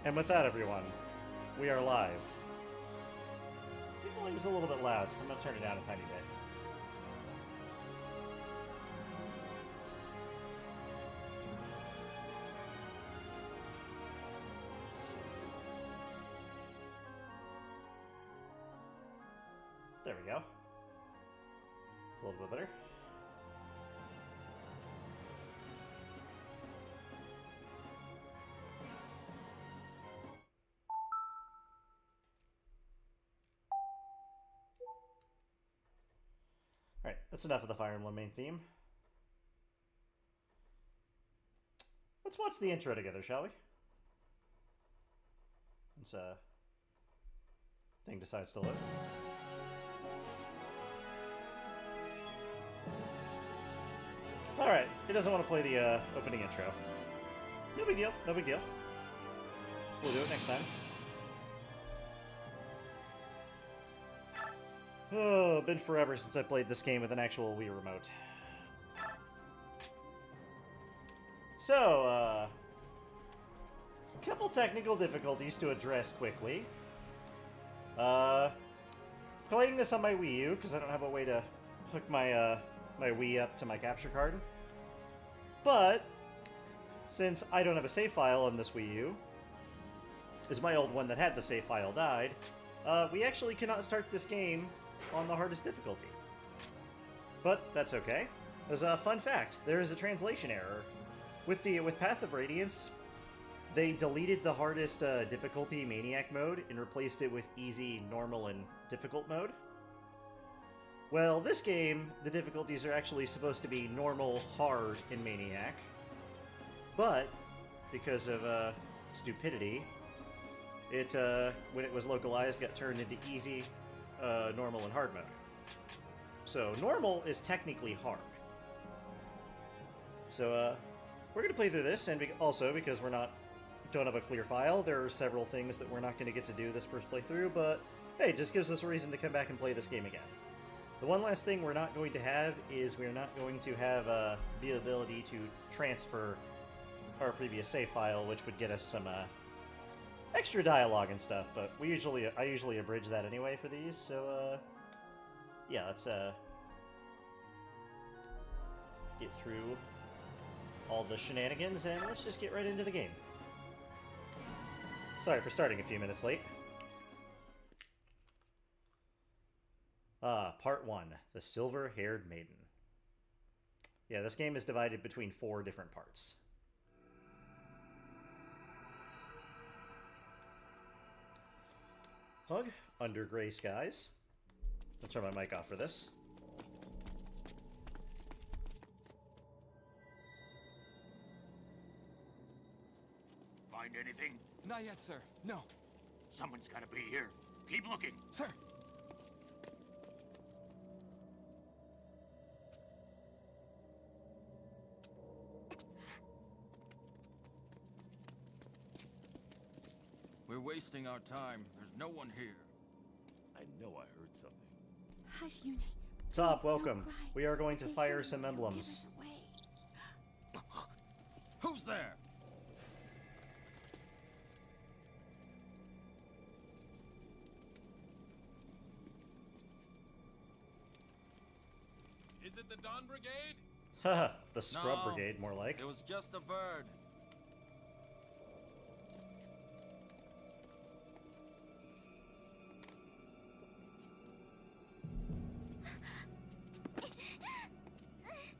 And with that, everyone, we are live. The volume's a little bit loud, so I'm going to turn it down a tiny bit. There we go. It's a little bit better. Alright, that's enough of the Fire Emblem main theme. Let's watch the intro together, shall we? Once thing decides to load. Alright, he doesn't want to play the opening intro. No big deal, no big deal. We'll do it next time. Oh, been forever since I played this game with an actual Wii remote. So, a couple technical difficulties to address quickly. Playing this on my Wii U, because I don't have a way to hook my, my Wii up to my capture card. But, since I don't have a save file on this Wii U, as my old one that had the save file died, we actually cannot start this game on the hardest difficulty. But that's okay. There's a fun fact. There is a translation error. With Path of Radiance, they deleted the hardest difficulty Maniac mode and replaced it with easy, normal, and difficult mode. Well, this game, the difficulties are actually supposed to be normal, hard, and Maniac. But, because of stupidity, it, when it was localized, got turned into easy, normal, and hard mode. So, normal is technically hard. So, we're going to play through this, and also, because we're don't have a clear file, there are several things that we're not going to get to do this first playthrough, but hey, it just gives us a reason to come back and play this game again. The one last thing we're not going to have is we're not going to have the ability to transfer our previous save file, which would get us some extra dialogue and stuff, but I usually abridge that anyway for these, so yeah, let's get through all the shenanigans and let's just get right into the game. Sorry for starting a few minutes late. Part 1, The Silver-Haired Maiden. Yeah, this game is divided between 4 different parts. Hug, under gray skies. I'll turn my mic off for this. Find anything? Not yet, sir. No. Someone's gotta be here. Keep looking. Sir. We're wasting our time. There's no one here. I know I heard something. Hush, Yune. Top, Please, welcome. don't cry. We are going to They fire hear some you. They'll give emblems. us away. Who's there? Is it the Dawn Brigade? Haha, the Scrub No. Brigade, more like. It was just a bird.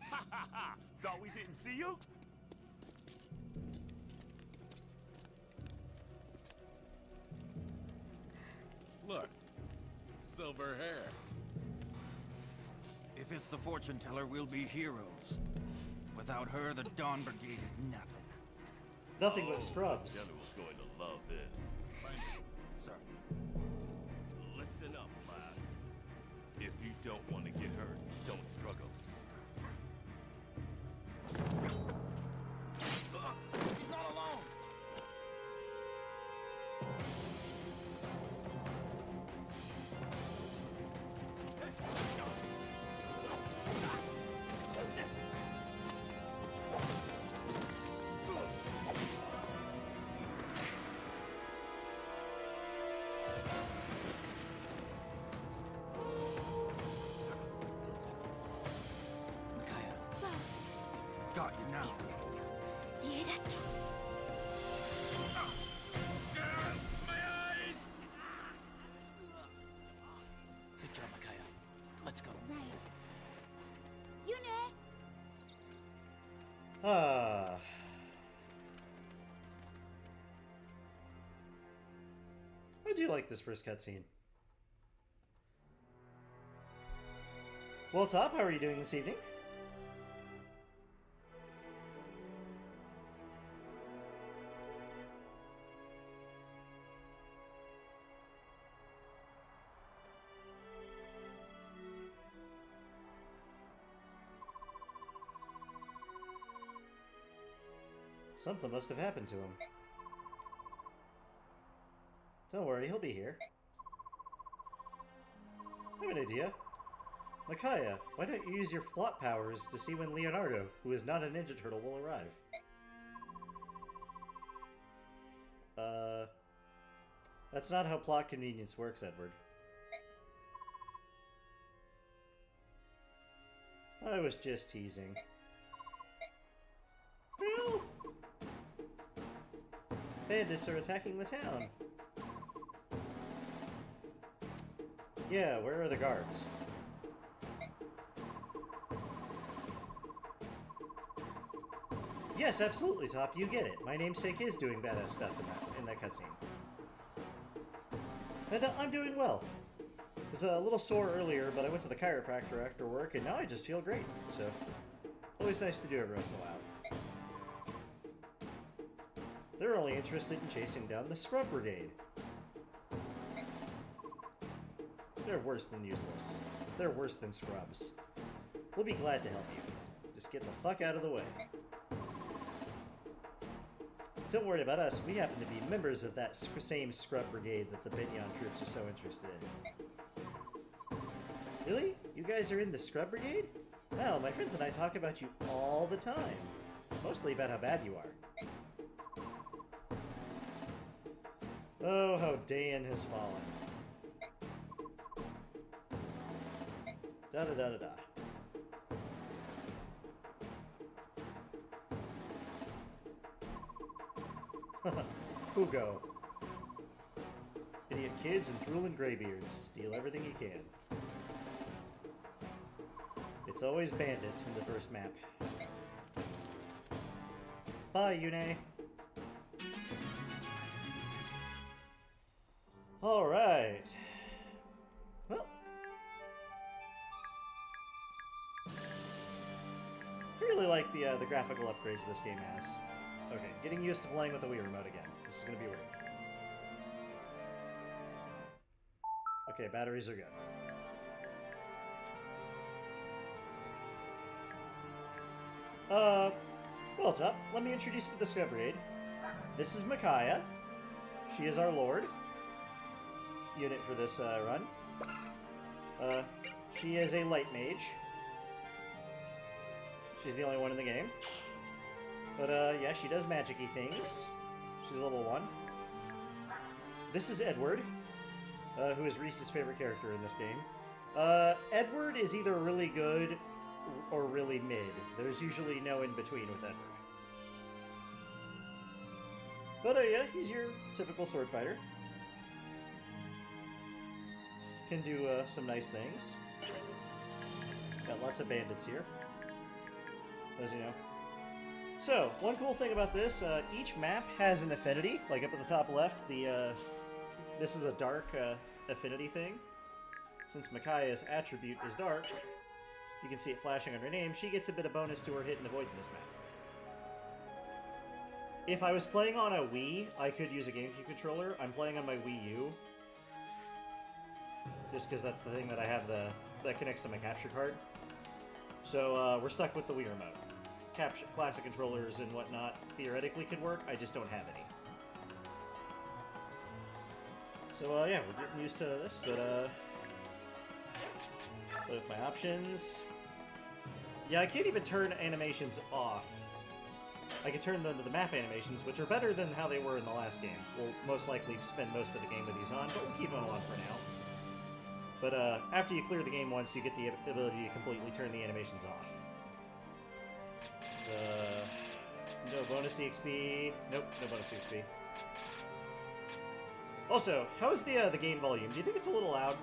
Ha ha ha! Thought we didn't see you? Look, silver hair. If it's the fortune teller, we'll be heroes. Without her, the Dawn Brigade is nothing. Nothing but scrubs. General's going to love this. Find it. Sir. Listen up, lass. If you don't want to get hurt, don't struggle. He's not alone! Ah. I do like this first cutscene. Well, Top, how are you doing this evening? Something must have happened to him. Don't worry, he'll be here. I have an idea. Micaiah, why don't you use your plot powers to see when Leonardo, who is not a Ninja Turtle, will arrive? That's not how plot convenience works, Edward. I was just teasing. Well, bandits are attacking the town. Yeah, where are the guards? Yes, absolutely, Top. You get it. My namesake is doing badass stuff in that cutscene. And I'm doing well. I was a little sore earlier, but I went to the chiropractor after work, and now I just feel great. So, always nice to do every once in a while. They're only interested in chasing down the Scrub Brigade. They're worse than useless. They're worse than scrubs. We'll be glad to help you. Just get the fuck out of the way. Don't worry about us. We happen to be members of that same Scrub Brigade that the Binyan troops are so interested in. Really? You guys are in the Scrub Brigade? Well, my friends and I talk about you all the time. Mostly about how bad you are. Oh, how Dan has fallen. Da-da-da-da-da. Hugo. Idiot kids and drooling graybeards. Steal everything you can. It's always bandits in the first map. Bye, Yune. Alright. Well. I really like the graphical upgrades this game has. Okay, getting used to playing with the Wii remote again. This is gonna be weird. Okay, batteries are good. Well, Top, let me introduce you to the Scrub Brigade. This is Micaiah. She is our lord. Unit for this run. She is a light mage. She's the only one in the game. But, yeah, she does magic-y things. She's a level 1. This is Edward, who is Reese's favorite character in this game. Edward is either really good or really mid. There's usually no in-between with Edward. But, yeah, he's your typical sword fighter. Can do, some nice things. Got lots of bandits here, as you know. So, one cool thing about this, each map has an affinity. Like up at the top left, this is a dark affinity thing. Since Micaiah's attribute is dark, you can see it flashing on her name, she gets a bit of bonus to her hit and avoid in this map. If I was playing on a Wii, I could use a GameCube controller. I'm playing on my Wii U. Just because that's the thing that I have that connects to my capture card. So, we're stuck with the Wii remote. Classic controllers and whatnot theoretically could work, I just don't have any. So, yeah, we're getting used to this, but, with my options... Yeah, I can't even turn animations off. I can turn them to the map animations, which are better than how they were in the last game. We'll most likely spend most of the game with these on, but we'll keep them on for now. But, after you clear the game once, you get the ability to completely turn the animations off. No bonus EXP. Nope, no bonus EXP. Also, how is the game volume? Do you think it's a little loud?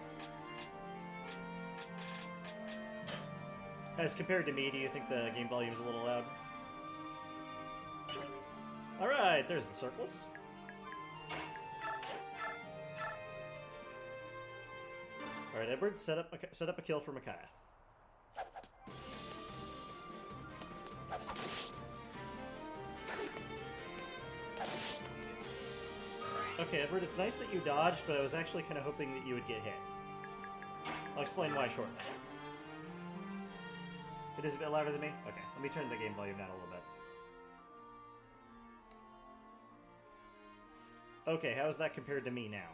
As compared to me, do you think the game volume is a little loud? there's the circles. Alright, Edward, set up a kill for Micaiah. Okay, Edward, it's nice that you dodged, but I was actually kind of hoping that you would get hit. I'll explain why shortly. It is a bit louder than me? Okay, let me turn the game volume down a little bit. Okay, how is that compared to me now?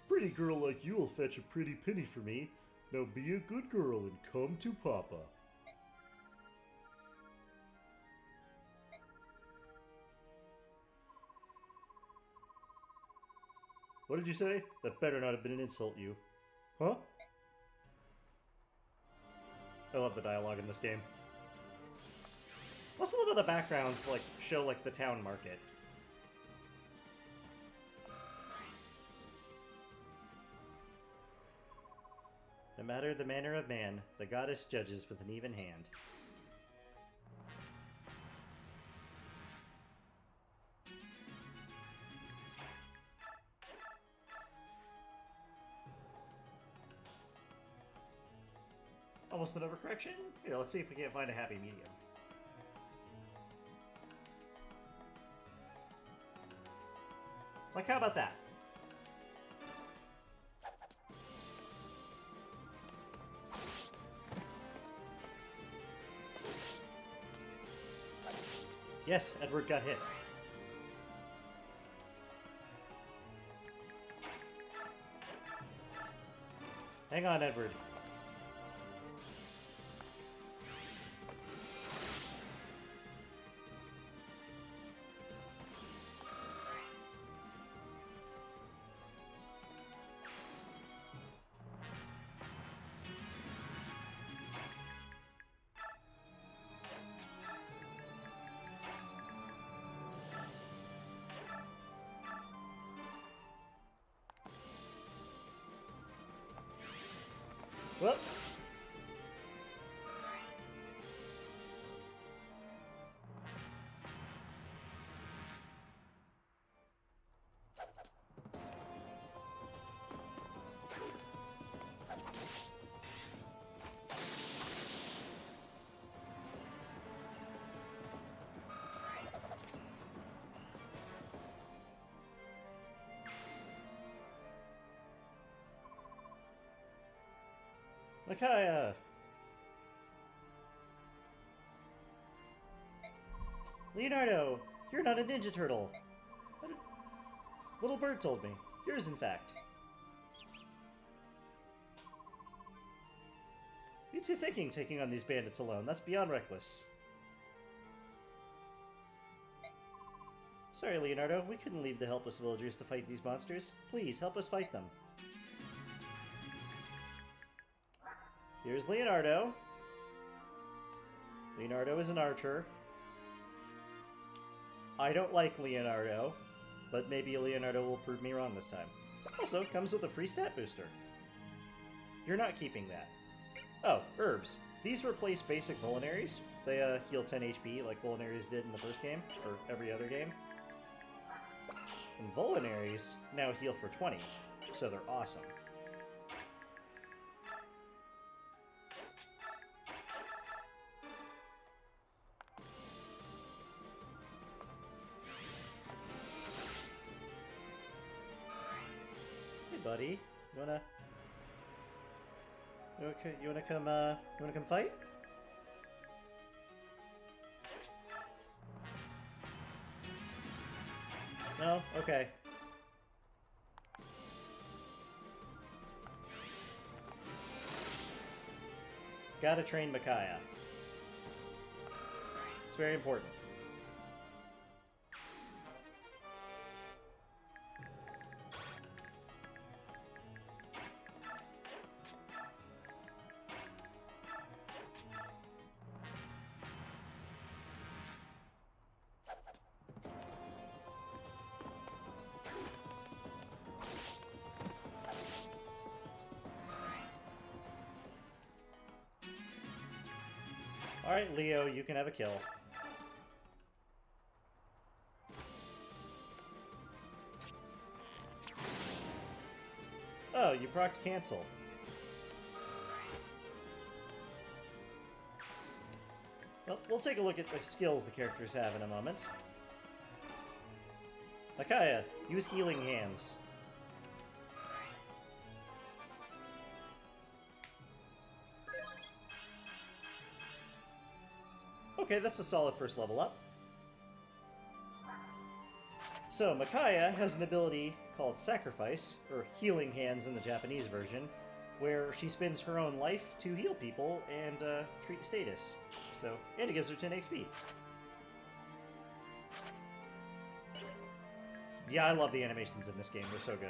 Pretty girl like you will fetch a pretty penny for me. Now be a good girl and come to Papa. What did you say? That better not have been an insult, you. Huh? I love the dialogue in this game. I also love how the backgrounds, like, show, like, the town market. No matter the manner of man, the goddess judges with an even hand. Almost an overcorrection? Here, let's see if we can't find a happy medium. Like, how about that? Yes, Edward got hit. Hang on, Edward. Well. Micaiah! Leonardo! You're not a Ninja Turtle! Little Bird told me. Yours, in fact. You two thinking taking on these bandits alone? That's beyond reckless. Sorry, Leonardo. We couldn't leave the helpless villagers to fight these monsters. Please, help us fight them. Here's Leonardo. Leonardo is an archer. I don't like Leonardo, but maybe Leonardo will prove me wrong this time. Also, it comes with a free stat booster. You're not keeping that. Oh, herbs. These replace basic vulneraries. They heal 10 HP like vulneraries did in the first game, or every other game. And vulneraries now heal for 20, so they're awesome. Buddy, you wanna come fight? No? Okay. Gotta train Micaiah. It's very important. Alright, Leo, you can have a kill. Oh, you procced cancel. Well, we'll take a look at the skills the characters have in a moment. Micaiah, use healing hands. Okay, that's a solid first level up. So, Micaiah has an ability called Sacrifice, or Healing Hands in the Japanese version, where she spends her own life to heal people and treat status. So, and it gives her 10 XP. Yeah, I love the animations in this game. They're so good.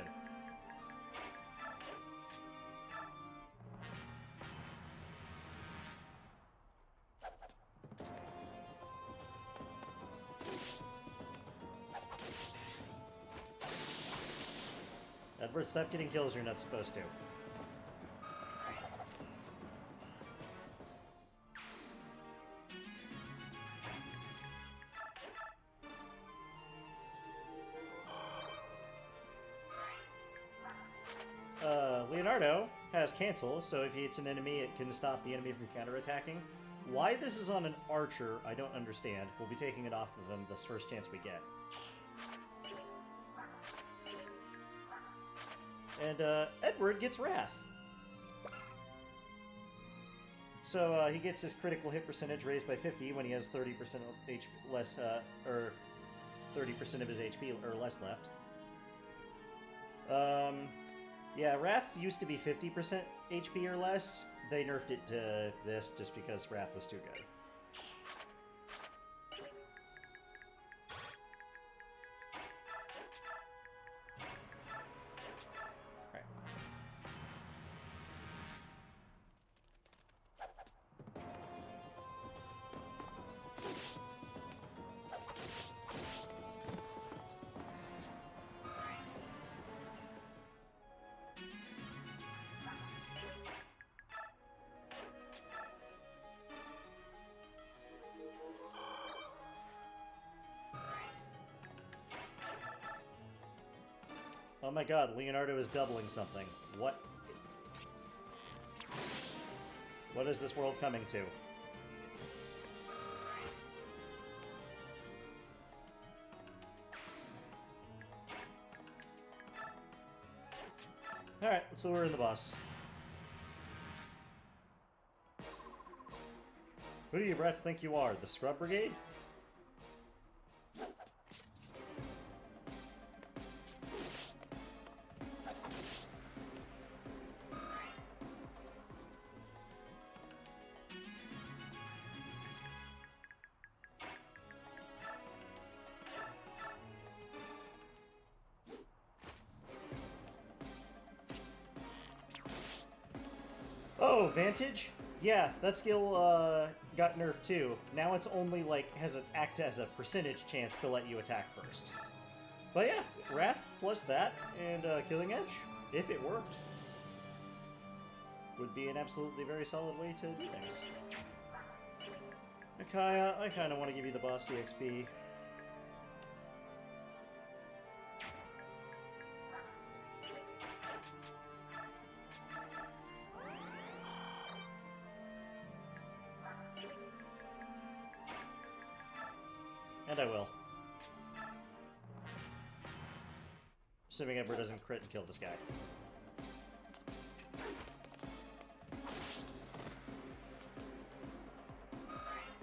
Edward, stop getting kills you're not supposed to. Leonardo has cancel, so if he hits an enemy, it can stop the enemy from counterattacking. Why this is on an archer, I don't understand. We'll be taking it off of him this first chance we get. And Edward gets Wrath. So he gets his critical hit percentage raised by 50 when he has 30% of HP less, or 30% of his HP or less left. Yeah, Wrath used to be 50% HP or less. They nerfed it to this just because Wrath was too good. Oh my god, Leonardo is doubling something. What? What is this world coming to? Alright, so we're in the boss. Who do you brats think you are? The Scrub Brigade? Oh, Vantage? Yeah, that skill got nerfed too. Now it's only like has an act as a percentage chance to let you attack first. But yeah, Wrath plus that and Killing Edge, if it worked, would be an absolutely very solid way to do things. Micaiah, I kind of want to give you the boss EXP. And I will. Assuming Ember doesn't crit and kill this guy.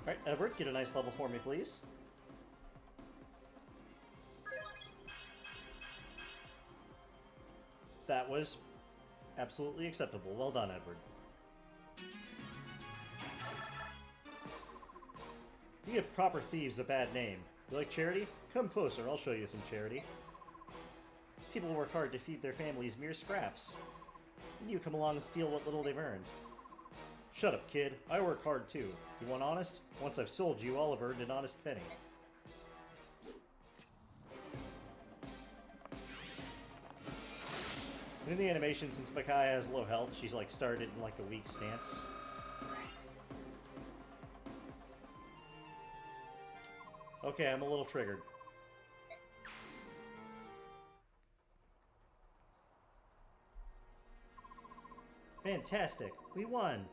Alright, Edward, get a nice level for me, please. That was absolutely acceptable. Well done, Edward. You give proper thieves a bad name. You like charity? Come closer, I'll show you some charity. These people work hard to feed their families mere scraps. And you come along and steal what little they've earned. Shut up, kid. I work hard too. You want honest? Once I've sold you, I'll have earned an honest penny. In the animation, since Micaiah has low health, she's like started in like a weak stance. Okay, I'm a little triggered. Fantastic. We won.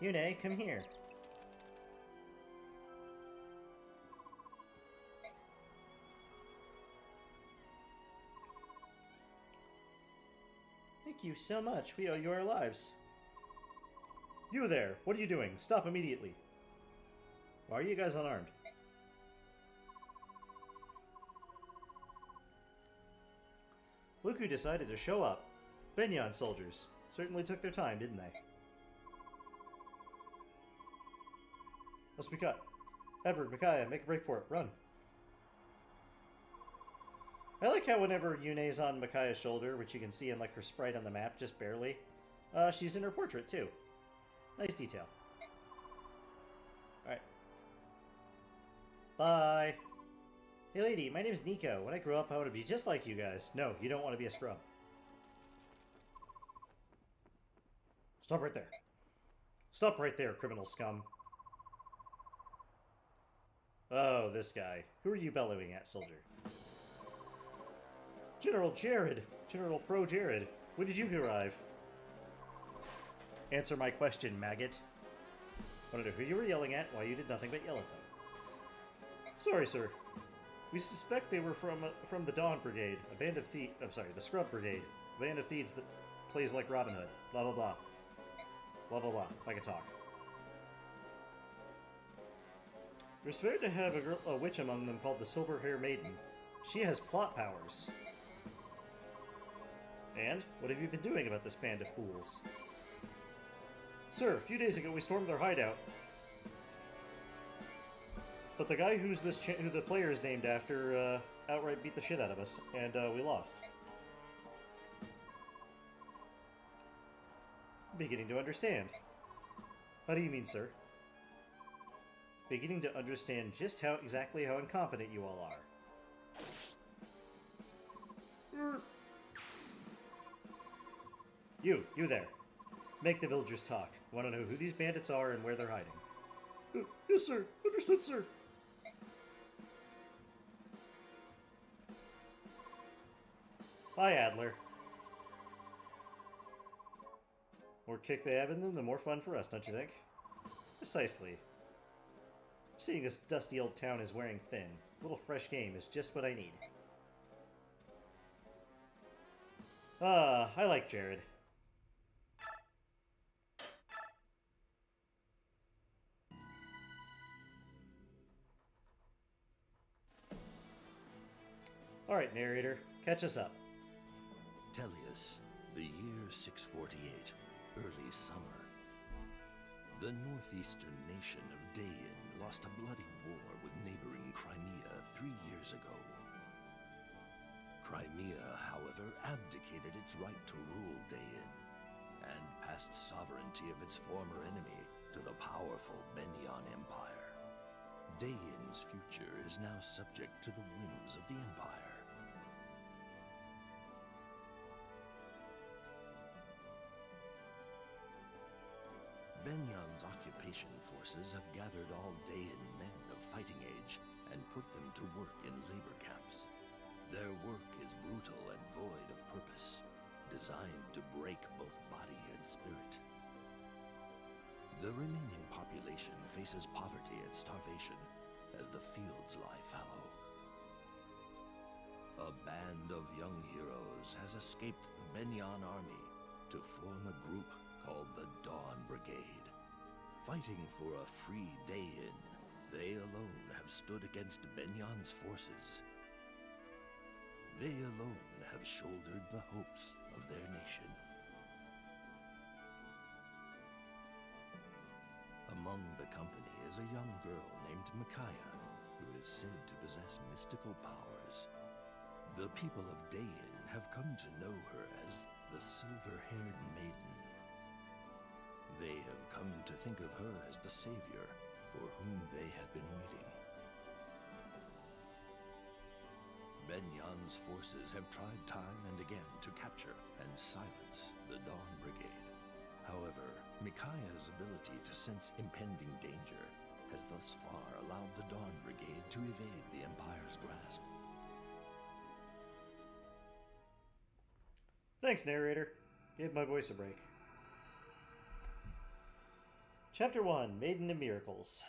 Yune, come here. Thank you so much. We owe you our lives. You there! What are you doing? Stop immediately. Why are you guys unarmed? Look who decided to show up. Benyon soldiers. Certainly took their time, didn't they? Must be cut. Edward, Micaiah, make a break for it. Run. I like how whenever Yune's on Micaiah's shoulder, which you can see in like her sprite on the map, just barely, she's in her portrait too. Nice detail. Alright. Bye. Hey lady, my name is Nico. When I grow up, I want to be just like you guys. No, you don't want to be a scrub. Stop right there. Stop right there, criminal scum. Oh, this guy. Who are you bellowing at, soldier? General Jared. General Pro Jared. When did you arrive? Answer my question, maggot. I don't know who you were yelling at, why you did nothing but yell at them. Sorry, sir. We suspect they were from the Dawn Brigade, a band of thieves. I'm sorry, the Scrub Brigade, a band of thieves that plays like Robin Hood. Blah blah blah. Blah blah blah. I can talk. They're swear to have a witch among them called the Silver Hair Maiden. She has plot powers. And what have you been doing about this band of fools? Sir, a few days ago we stormed their hideout. But the guy who the player is named after outright beat the shit out of us, and we lost. I'm beginning to understand. How do you mean, sir? Beginning to understand just exactly how incompetent you all are. You there. Make the villagers talk. Want to know who these bandits are and where they're hiding. Yes, sir. Understood, sir. Bye, Adler. More kick they have in them, the more fun for us, don't you think? Precisely. Seeing this dusty old town is wearing thin. A little fresh game is just what I need. I like Jared. Alright, narrator, catch us up. Tellius, the year 648, early summer. The northeastern nation of Dain lost a bloody war with neighboring Crimea 3 years ago. Crimea, however, abdicated its right to rule Dain, and passed sovereignty of its former enemy to the powerful Benyon Empire. Dain's future is now subject to the whims of the Empire. Benyon's occupation forces have gathered all Dain men of fighting age and put them to work in labor camps. Their work is brutal and void of purpose, designed to break both body and spirit. The remaining population faces poverty and starvation as the fields lie fallow. A band of young heroes has escaped the Benyon army to form a group called the Dawn Brigade. Fighting for a free Dain, they alone have stood against Benyon's forces. They alone have shouldered the hopes of their nation. Among the company is a young girl named Micaiah, who is said to possess mystical powers. The people of Dain have come to know her as the Silver-Haired Maiden. They have come to think of her as the savior for whom they had been waiting. Benyon's forces have tried time and again to capture and silence the Dawn Brigade. However, Micaiah's ability to sense impending danger has thus to evade the Empire's grasp. Thanks, narrator. Gave my voice a break. Chapter 1, Maiden of Miracles.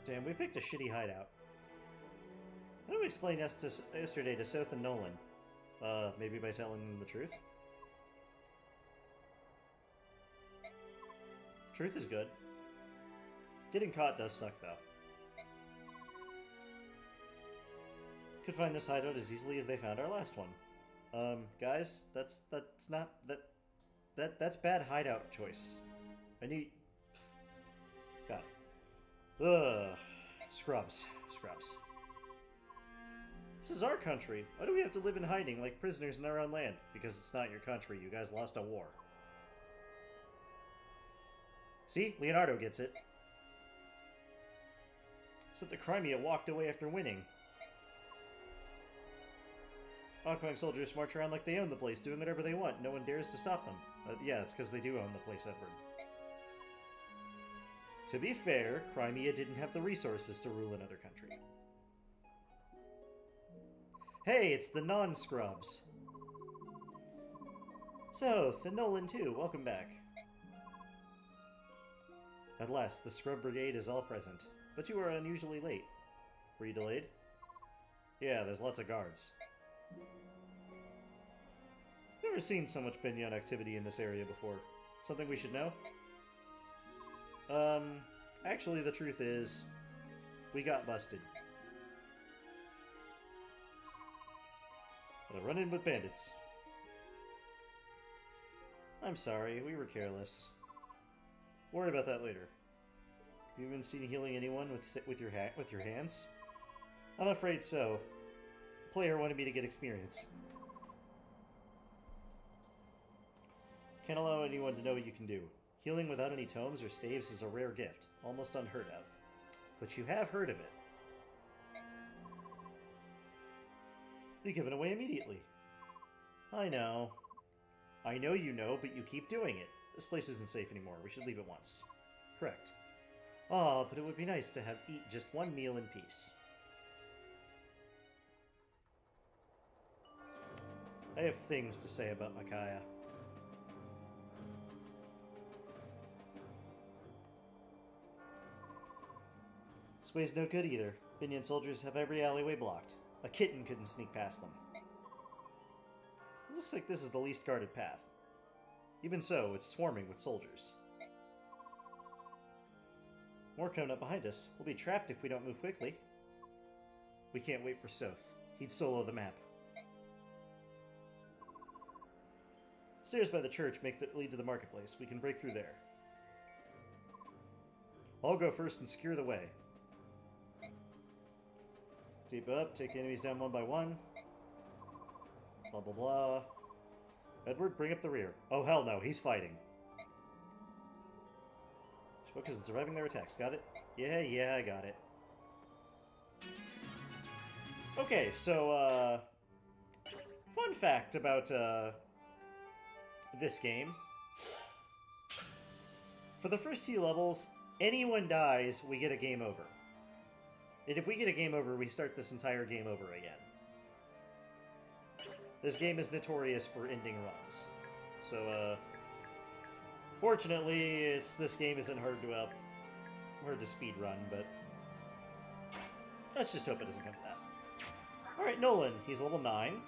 Damn, we picked a shitty hideout. How do we explain yesterday to Sothe and Nolan? Maybe by telling them the truth? Truth is good. Getting caught does suck, though. Could find this hideout as easily as they found our last one. Guys, that's bad hideout choice. I need... God. Ugh. Scrubs. This is our country. Why do we have to live in hiding like prisoners in our own land? Because it's not your country. You guys lost a war. See? Leonardo gets it. Said the Crimea walked away after winning. Occupying soldiers march around like they own the place, doing whatever they want. No one dares to stop them. Yeah, it's because they do own the place, Edward. To be fair, Crimea didn't have the resources to rule another country. Hey, it's the non-scrubs. So, the Nolan too, welcome back. At last, the Scrub Brigade is all present. But you are unusually late. Were you delayed? Yeah, there's lots of guards. Never seen so much Binyan activity in this area before. Something we should know? Actually the truth is, we got busted. But I run in with bandits. I'm sorry, we were careless. Worry about that later. You even seen healing anyone with your hands? I'm afraid so. The player wanted me to get experience. Can't allow anyone to know what you can do. Healing without any tomes or staves is a rare gift, almost unheard of. But you have heard of it. You give it away immediately. I know. I know you know, but you keep doing it. This place isn't safe anymore. We should leave it once. Correct. Ah, but it would be nice to eat just one meal in peace. I have things to say about Micaiah. This way's no good either. Binyan soldiers have every alleyway blocked. A kitten couldn't sneak past them. It looks like this is the least guarded path. Even so, it's swarming with soldiers. More coming up behind us. We'll be trapped if we don't move quickly. We can't wait for Sothe. He'd solo the map. Stairs by the church lead to the marketplace. We can break through there. I'll go first and secure the way. Deep up, take the enemies down one by one. Blah, blah, blah. Edward, bring up the rear. Oh, hell no, he's fighting. Focus on surviving their attacks. Got it? Yeah, I got it. Okay, so, fun fact about, this game. For the first few levels, anyone dies, we get a game over. And if we get a game over, we start this entire game over again. This game is notorious for ending runs. So, fortunately, this game isn't hard to speed run, but let's just hope it doesn't come to that. Alright, Nolan. He's level 9.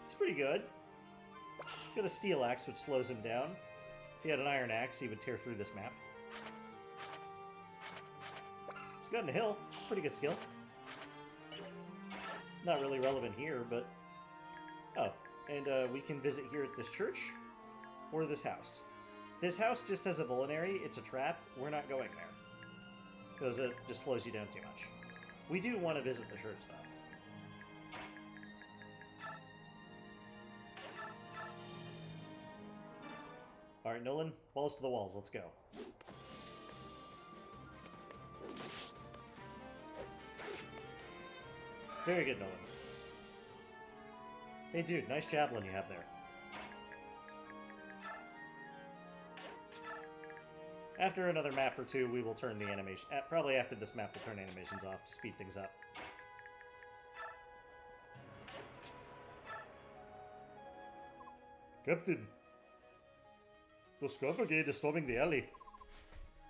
He's pretty good. He's got a steel axe, which slows him down. If he had an iron axe, he would tear through this map. He's got a hill. It's a pretty good skill. Not really relevant here, but... Oh, and we can visit here at this church, or this house. This house just has a vulnerary. It's a trap. We're not going there, because it just slows you down too much. We do want to visit the church, though. Alright, Nolan, balls to the walls. Let's go. Very good, Nolan. Hey, dude, nice javelin you have there. After another map or two, we will turn the animation... probably after this map, we'll turn animations off to speed things up. Captain, the Scrub Brigade is storming the alley.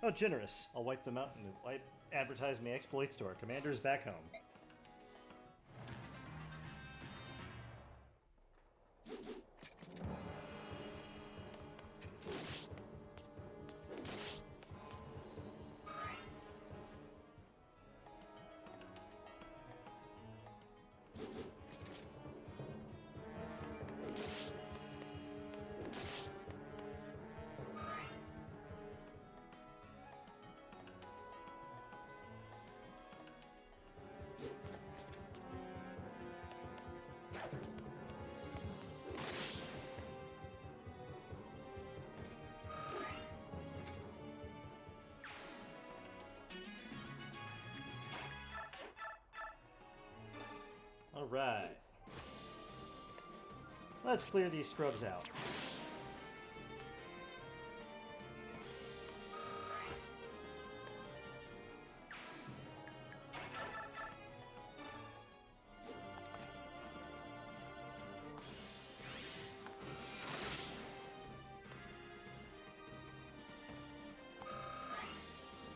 How generous. I'll wipe them out and advertise my exploits to our commanders back home. Alright. Let's clear these scrubs out.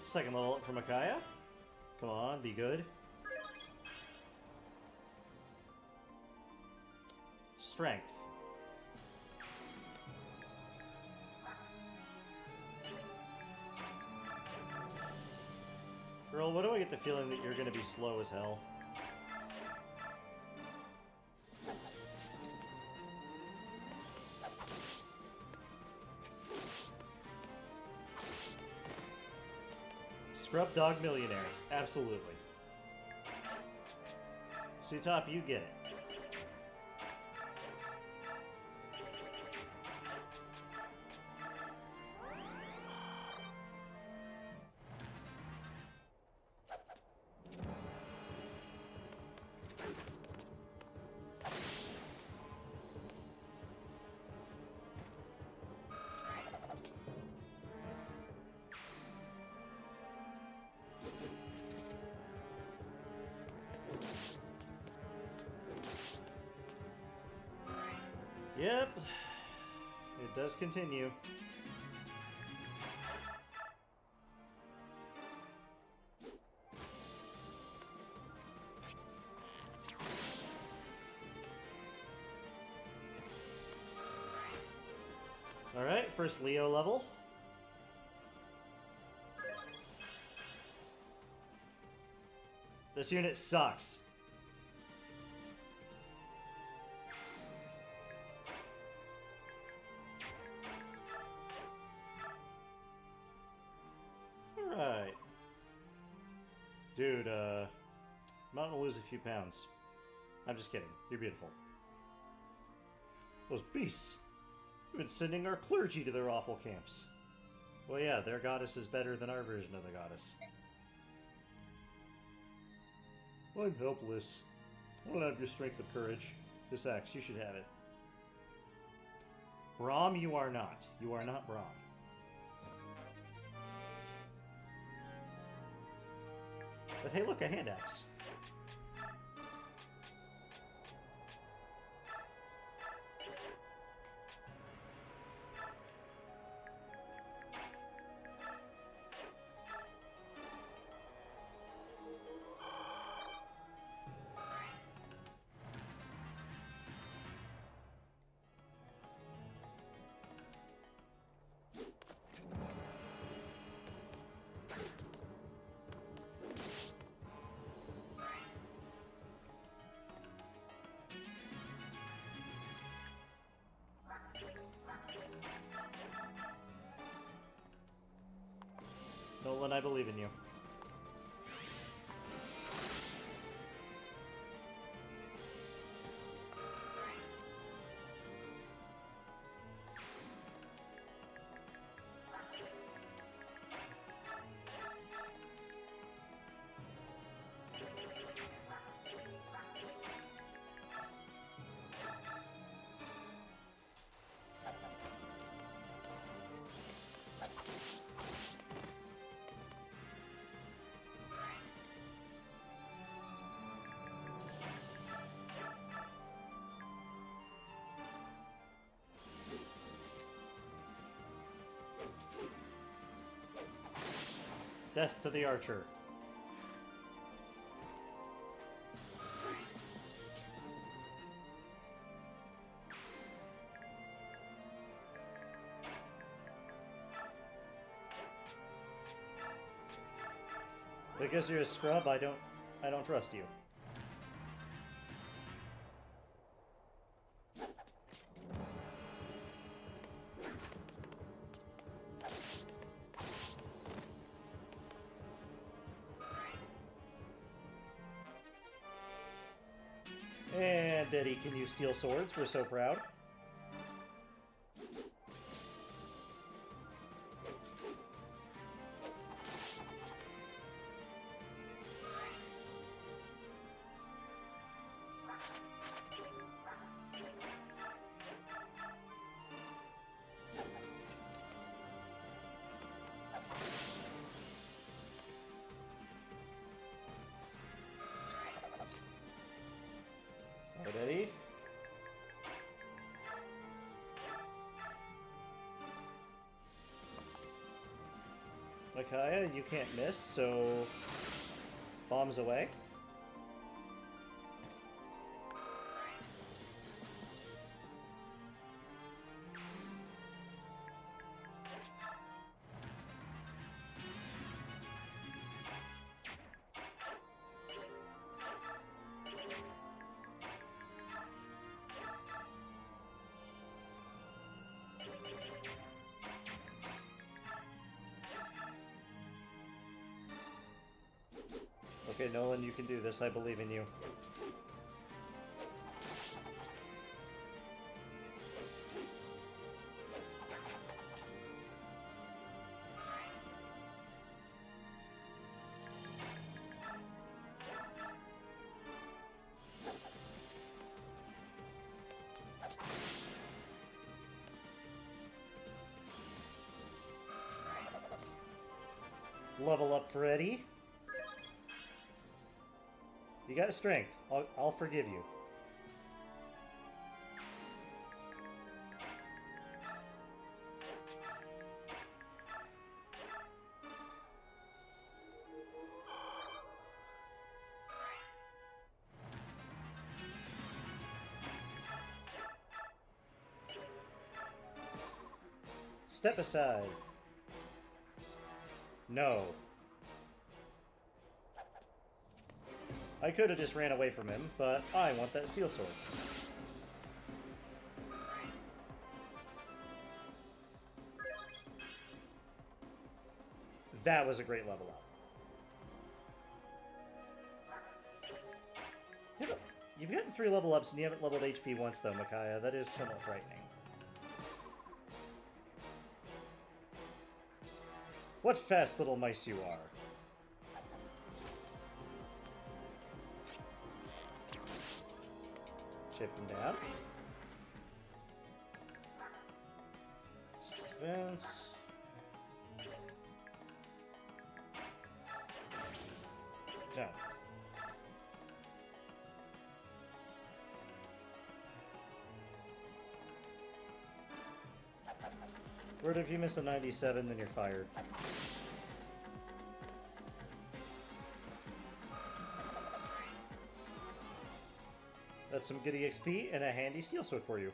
Second level up for Micaiah. Come on, be good. Strength. Girl, what do I get the feeling that you're gonna be slow as hell? Scrub Dog Millionaire. Absolutely. See, Top, you get it. Yep, it does continue. Alright, first Leo level. This unit sucks. Alright. Dude, I'm about to lose a few pounds. I'm just kidding. You're beautiful. Those beasts. We've been sending our clergy to their awful camps. Well, yeah, their goddess is better than our version of the goddess. I'm helpless. I don't have your strength of courage. This axe, you should have it. Brahm, you are not. You are not Brahm. But hey, look, a hand axe. Nolan, I believe in you. Death to the archer. Because you're a scrub, I don't trust you. And Eddie can use steel swords, we're so proud. Alright, Eddie. Micaiah, you can't miss, so bombs away. Okay, Nolan, you can do this. I believe in you. Level up for Eddie. You got strength. I'll forgive you. Step aside. No. I could have just ran away from him, but I want that steel sword. That was a great level up. You've gotten 3 level ups and you haven't leveled HP once though, Micaiah. That is somewhat frightening. What fast little mice you are. Chip him down. 6 defense. Down. Word, if you miss a 97, then you're fired. That's some good EXP and a handy steel sword for you.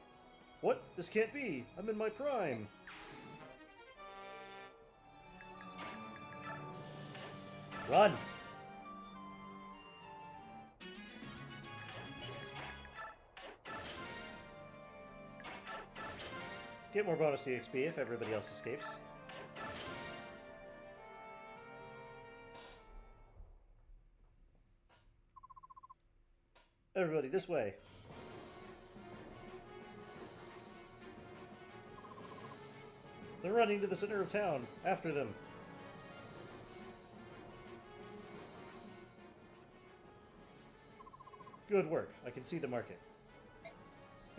What? This can't be! I'm in my prime! Run! Get more bonus EXP if everybody else escapes. Everybody, this way. They're running to the center of town. After them. Good work. I can see the market.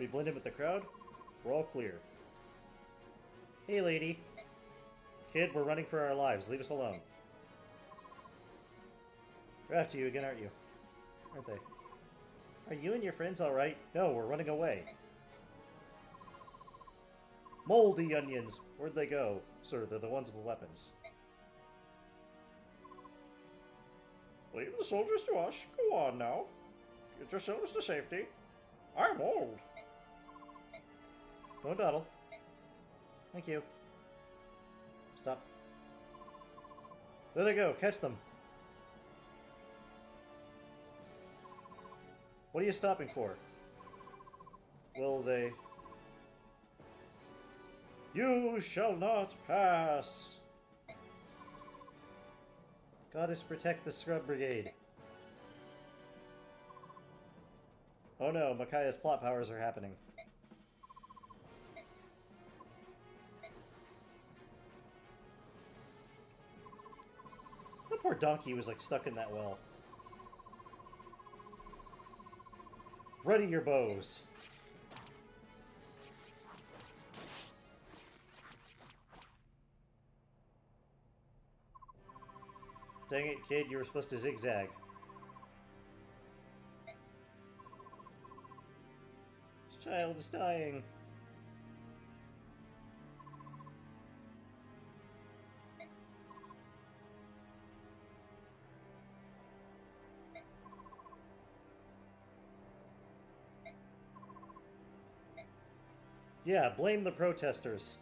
We blend in with the crowd. We're all clear. Hey, lady. Kid, we're running for our lives. Leave us alone. They're after you again, aren't you? Aren't they? Are you and your friends alright? No, we're running away. Moldy onions! Where'd they go? Sir, they're the ones with weapons. Leave the soldiers to us. Go on now. Get yourselves to safety. I'm old. Don't dawdle. Thank you. Stop. There they go. Catch them. What are you stopping for? Will they... You shall not pass! Goddess, protect the Scrub Brigade. Oh no, Micaiah's plot powers are happening. That poor donkey was like stuck in that well. Ready your bows. Dang it, kid, you were supposed to zigzag. This child is dying. Yeah, blame the protesters.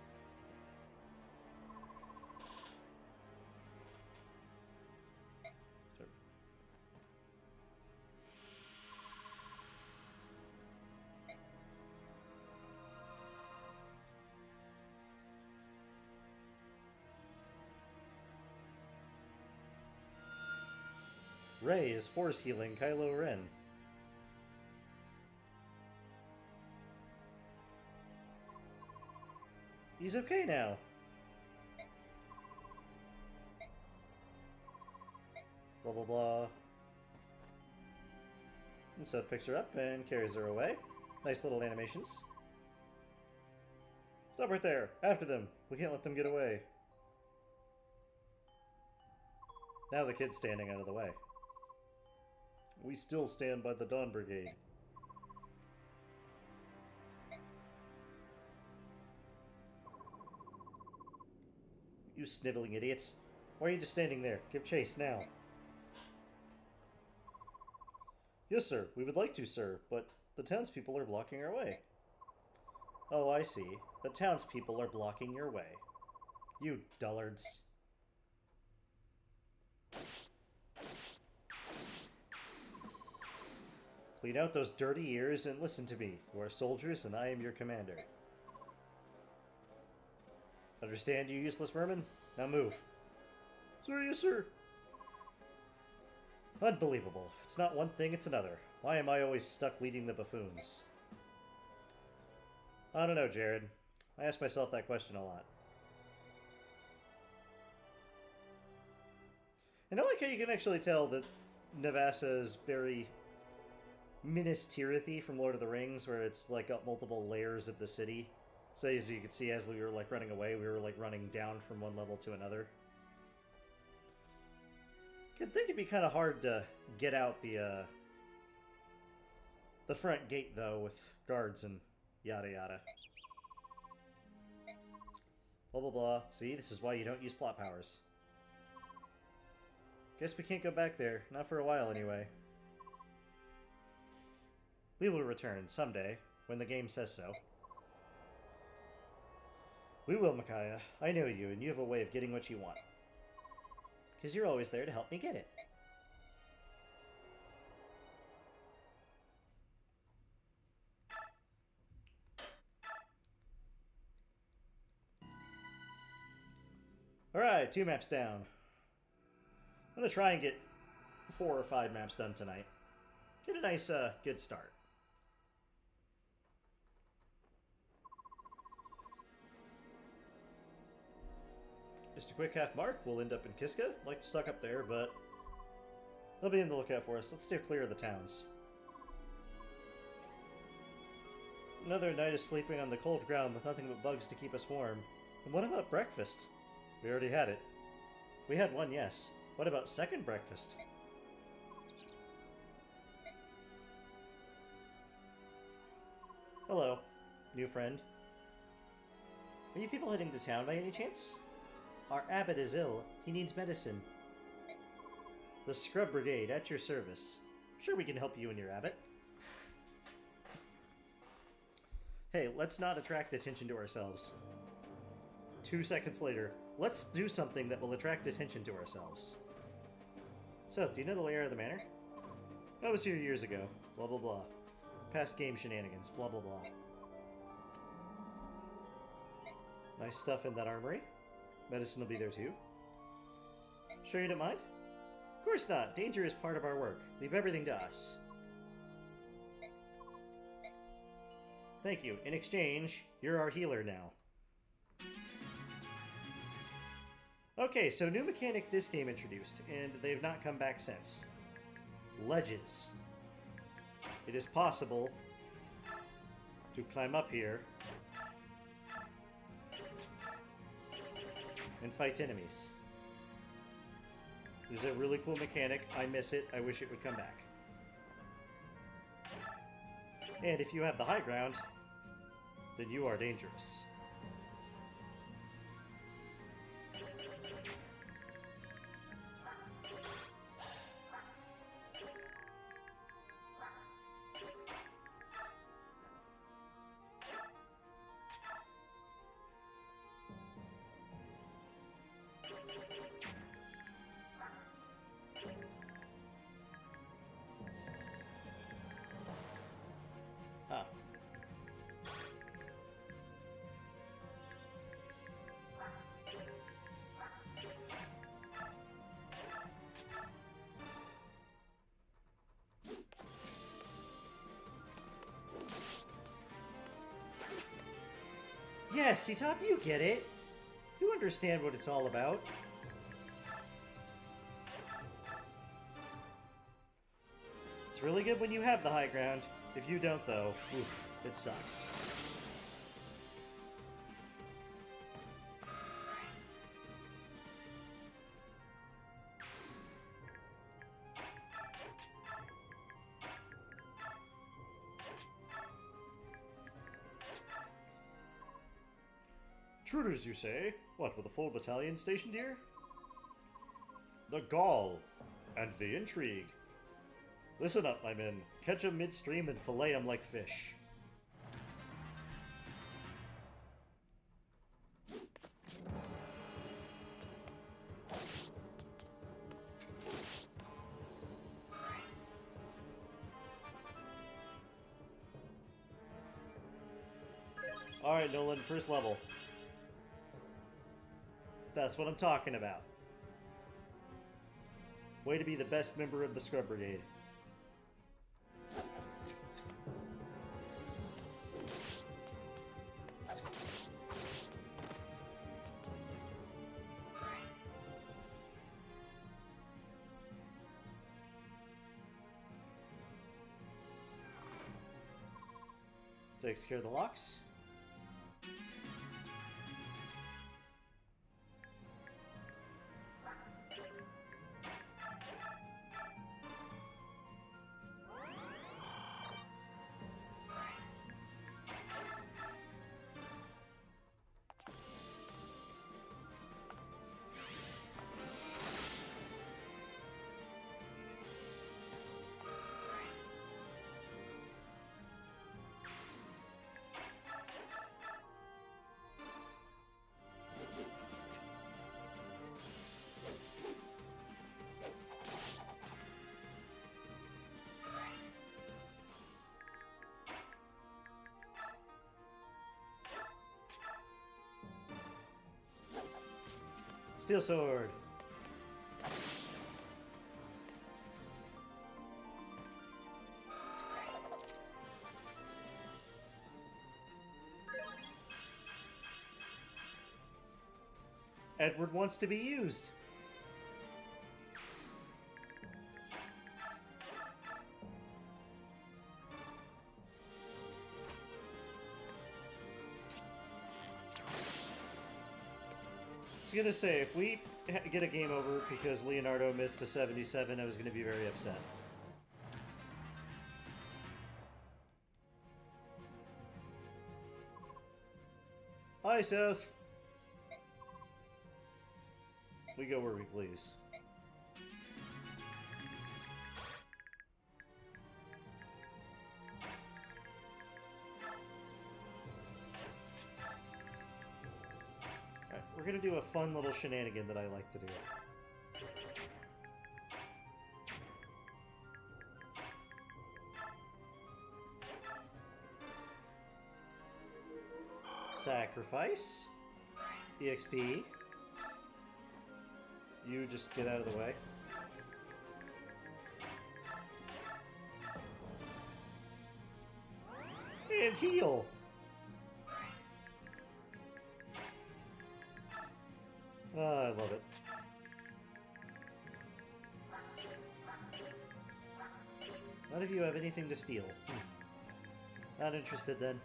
Ray is force healing Kylo Ren. He's okay now. Blah blah blah. And Sothe picks her up and carries her away. Nice little animations. Stop right there! After them! We can't let them get away. Now the kid's standing out of the way. We still stand by the Dawn Brigade. You sniveling idiots. Why are you just standing there? Give chase now. Yes, sir. We would like to, sir, but the townspeople are blocking our way. Oh, I see. The townspeople are blocking your way. You dullards. Clean out those dirty ears and listen to me. You are soldiers and I am your commander. Understand, you useless vermin? Now move. Sir, yes, sir. Unbelievable. If it's not one thing, it's another. Why am I always stuck leading the buffoons? I don't know, Jared. I ask myself that question a lot. And I like how you can actually tell that Navassa is very Minas Tirith from Lord of the Rings, where it's like got multiple layers of the city. So as you can see, as we were like running away, we were like running down from one level to another. You'd think it'd be kind of hard to get out the front gate though, with guards and yada yada. Blah blah blah. See, this is why you don't use plot powers. Guess we can't go back there, not for a while anyway. We will return someday, when the game says so. We will, Micaiah. I know you, and you have a way of getting what you want. Because you're always there to help me get it. Alright, 2 maps down. I'm going to try and get 4 or 5 maps done tonight. Get a nice, good start. Just a quick half mark, we'll end up in Kiska. Like to stuck up there, but they'll be in the lookout for us. Let's steer clear of the towns. Another night of sleeping on the cold ground with nothing but bugs to keep us warm. And what about breakfast? We already had it. We had one, yes. What about second breakfast? Hello, new friend. Are you people heading to town by any chance? Our abbot is ill. He needs medicine. The Scrub Brigade, at your service. I'm sure we can help you and your abbot. Hey, let's not attract attention to ourselves. 2 seconds later, let's do something that will attract attention to ourselves. So, do you know the layout of the manor? I was here years ago. Blah, blah, blah. Past game shenanigans. Blah, blah, blah. Nice stuff in that armory. Medicine will be there too. Sure you don't mind? Of course not. Danger is part of our work. Leave everything to us. Thank you. In exchange, you're our healer now. Okay, so new mechanic this game introduced, and they've not come back since. Ledges. It is possible to climb up here and fight enemies. This is a really cool mechanic. I miss it. I wish it would come back. And if you have the high ground, then you are dangerous. Ah. Yes, C-Top, you get it. You understand what it's all about. It's really good when you have the high ground. If you don't, though, oof, it sucks. Intruders, you say? What, with a full battalion stationed here? The gall and the intrigue. Listen up, my men. Catch 'em midstream and fillet 'em like fish. Alright, Nolan, first level. That's what I'm talking about. Way to be the best member of the Scrub Brigade. Takes care of the locks. Steel sword. Edward wants to be used. I was gonna say, if we get a game over because Leonardo missed a 77, I was gonna be very upset. Hi, Sothe. We go where we please. gonna do a fun little shenanigan that I like to do. Sacrifice. EXP. You just get out of the way. And heal! Oh, I love it. None of you have anything to steal. Not interested then.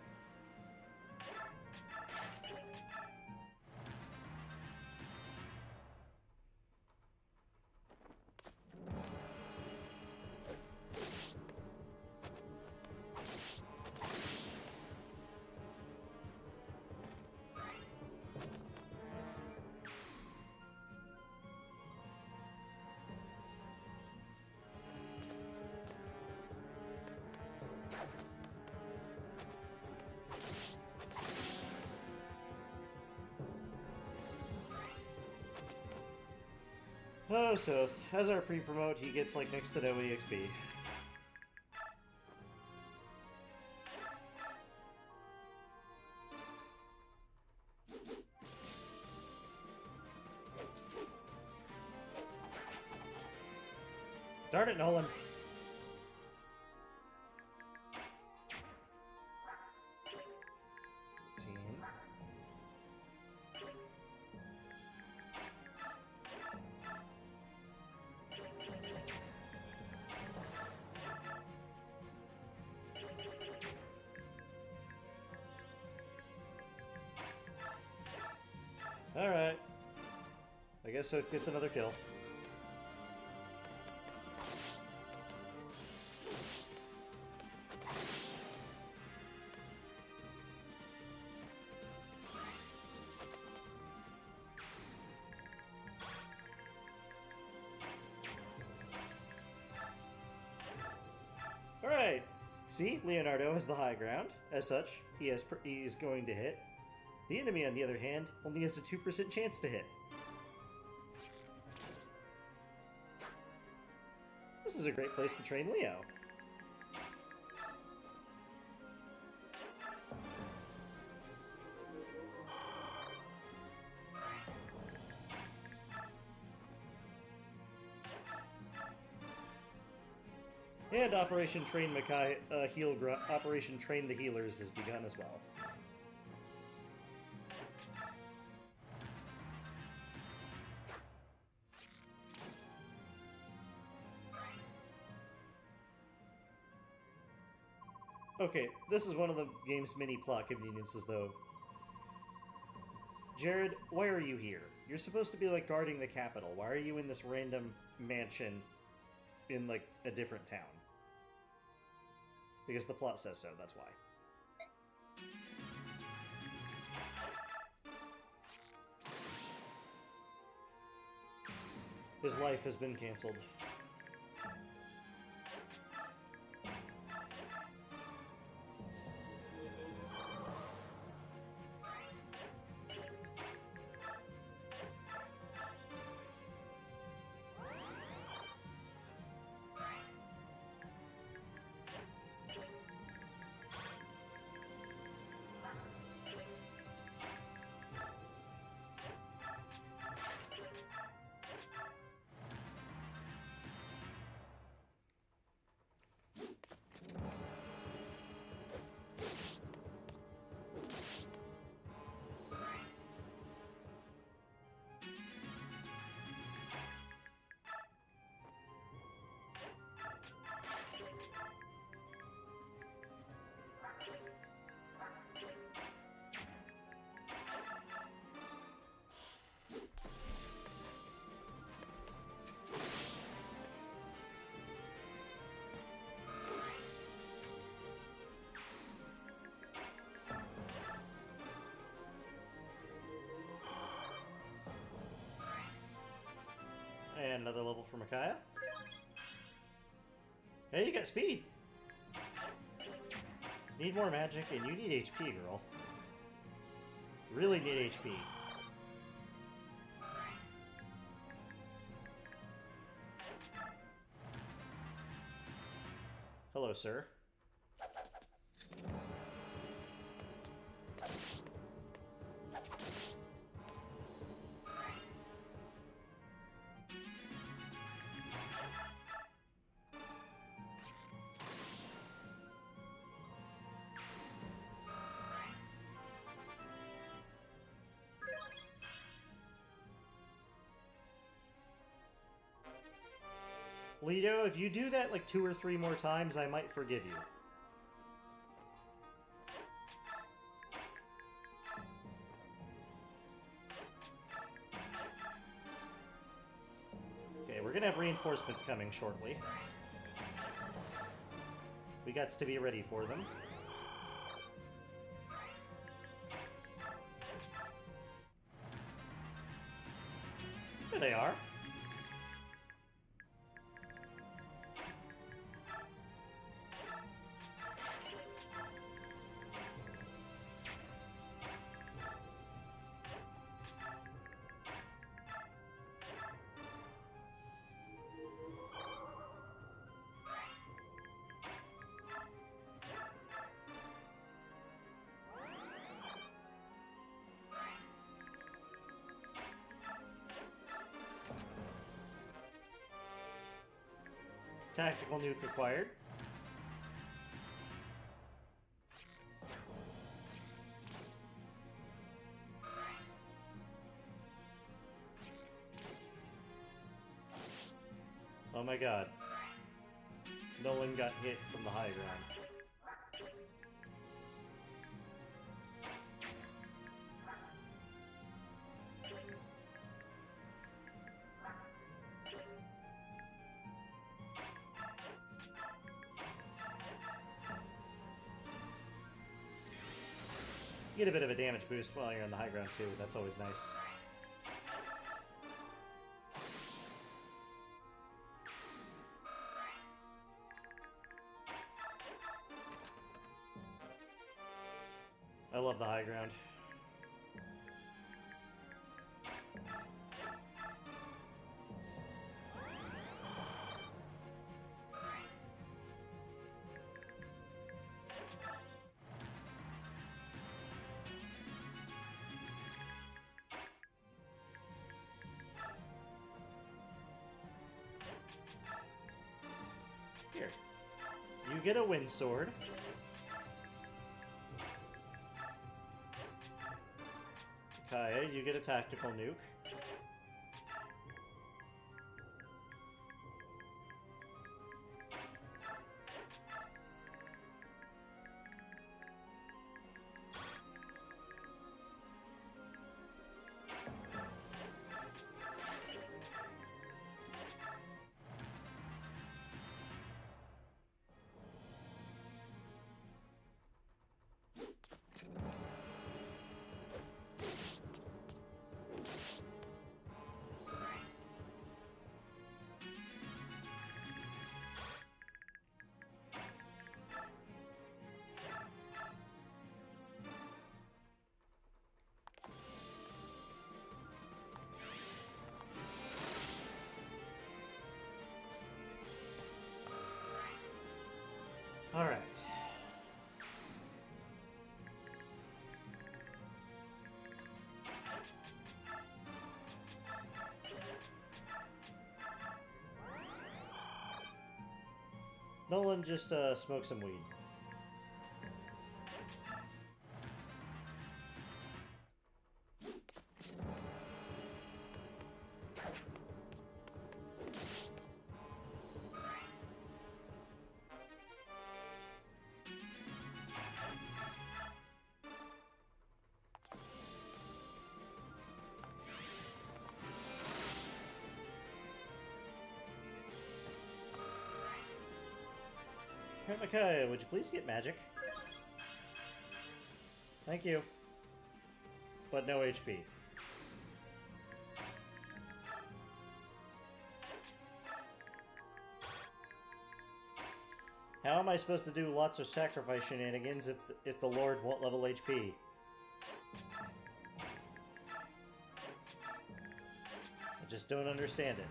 Oh, Sothe. As our pre-promote, he gets like next to no EXP. Darn it, Nolan. Alright. I guess Sothe gets another kill. Alright. See, Leonardo has the high ground. As such, he is going to hit. The enemy, on the other hand, only has a 2% chance to hit. This is a great place to train Leo. And Operation Train Makai, Operation Train the Healers has begun as well. Okay, this is one of the game's many plot conveniences, though. Jared, why are you here? You're supposed to be, like, guarding the capital. Why are you in this random mansion in, like, a different town? Because the plot says so, that's why. His life has been canceled. And another level for Micaiah. Hey, you got speed! Need more magic, and you need HP, girl. Really need HP. closer. Leto, if you do that like 2 or 3 more times, I might forgive you. Okay, we're gonna have reinforcements coming shortly. We got to be ready for them. There they are. Tactical nuke required. Oh my god. Nolan got hit from the high ground. You get a bit of a damage boost while you're on the high ground too. That's always nice. I love the high ground. Here. You get a wind sword. Kaya, you get a tactical nuke. All right. Nolan, just smoke some weed. Okay, would you please get magic? Thank you. But no HP. How am I supposed to do lots of sacrifice shenanigans if the Lord won't level HP? I just don't understand it.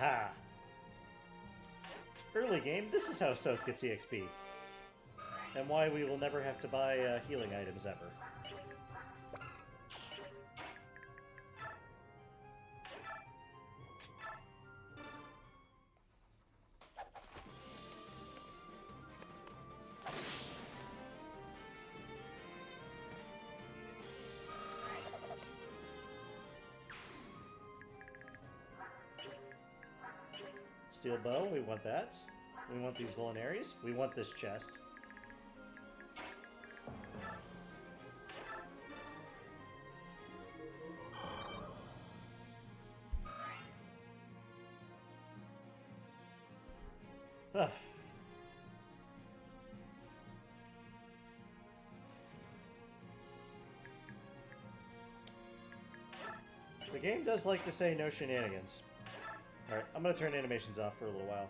Aha! Early game, this is how Sothe gets EXP. And why we will never have to buy healing items ever. Steel bow, we want that. We want these vulneraries. We want this chest. Huh. The game does like to say no shenanigans. Alright, I'm gonna turn animations off for a little while.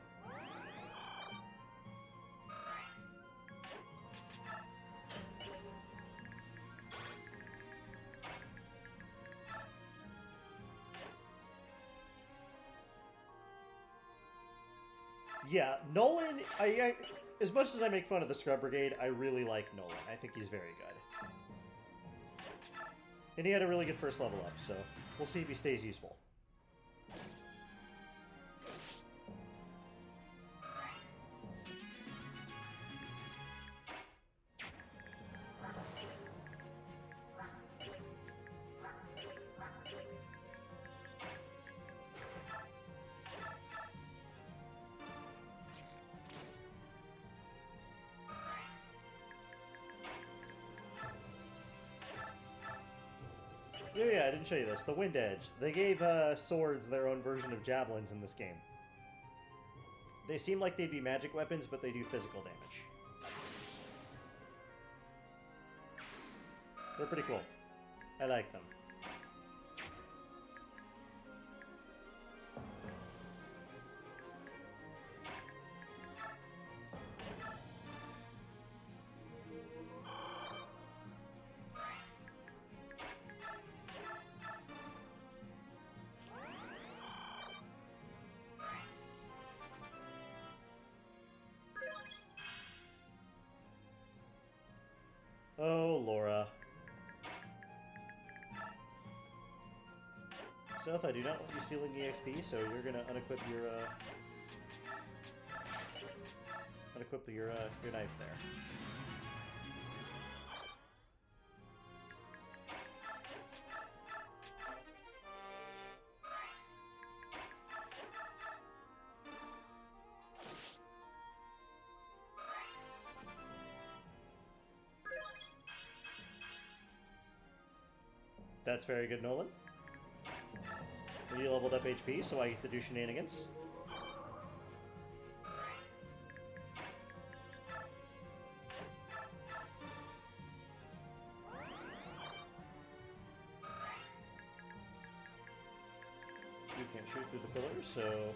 Yeah, Nolan, as much as I make fun of the Scrub Brigade, I really like Nolan. I think he's very good. And he had a really good first level up, so we'll see if he stays useful. Yeah, I didn't show you this. The Wind Edge. They gave swords their own version of javelins in this game. They seem like they'd be magic weapons, but they do physical damage. They're pretty cool. I like them. Oh, Laura. Sothe, I do not want you stealing the XP, so you're gonna unequip your knife there. That's very good, Nolan. You leveled up HP, so I get to do shenanigans. You can't shoot through the pillars, so...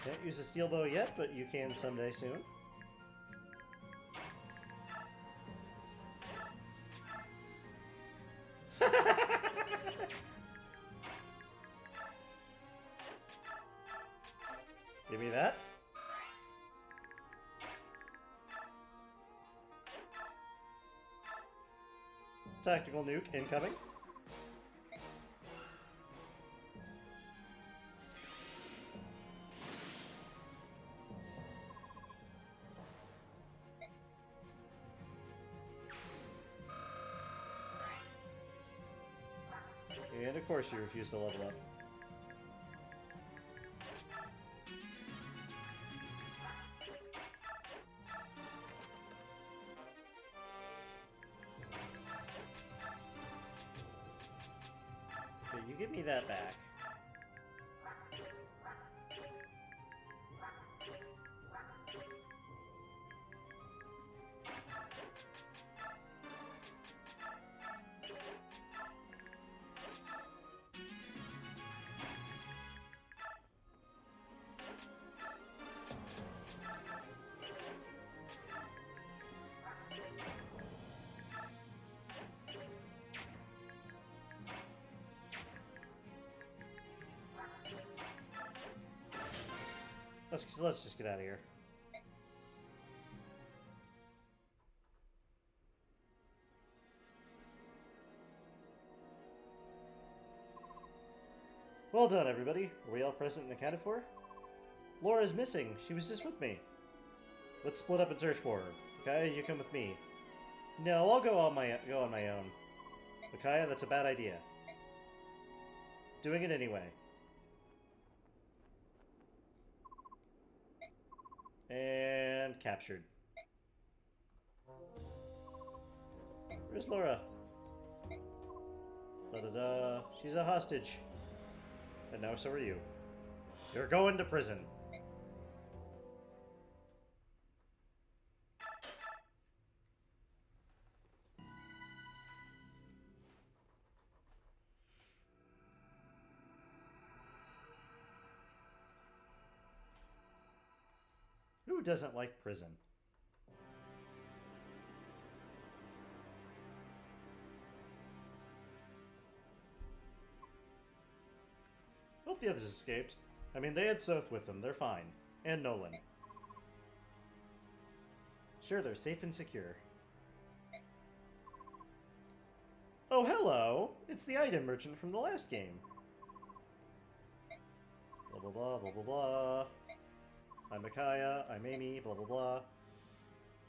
Can't use a steel bow yet, but you can someday soon. Give me that. Tactical nuke incoming. And of course you refuse to level up. Okay, you give me that back. Let's just get out of here. Well done, everybody. Are we all present and accounted for? Laura's missing. She was just with me. Let's split up and search for her. Okay, you come with me. No, I'll go on my own. Micaiah, that's a bad idea. Doing it anyway. And captured. Where's Laura? Da-da-da. She's a hostage. And now so are you. You're going to prison. Who doesn't like prison? Hope the others escaped. I mean, they had Sothe with them. They're fine. And Nolan. Sure, they're safe and secure. Oh, hello! It's the item merchant from the last game. Blah, blah, blah, blah, blah, blah. I'm Micaiah, I'm Amy, blah blah blah.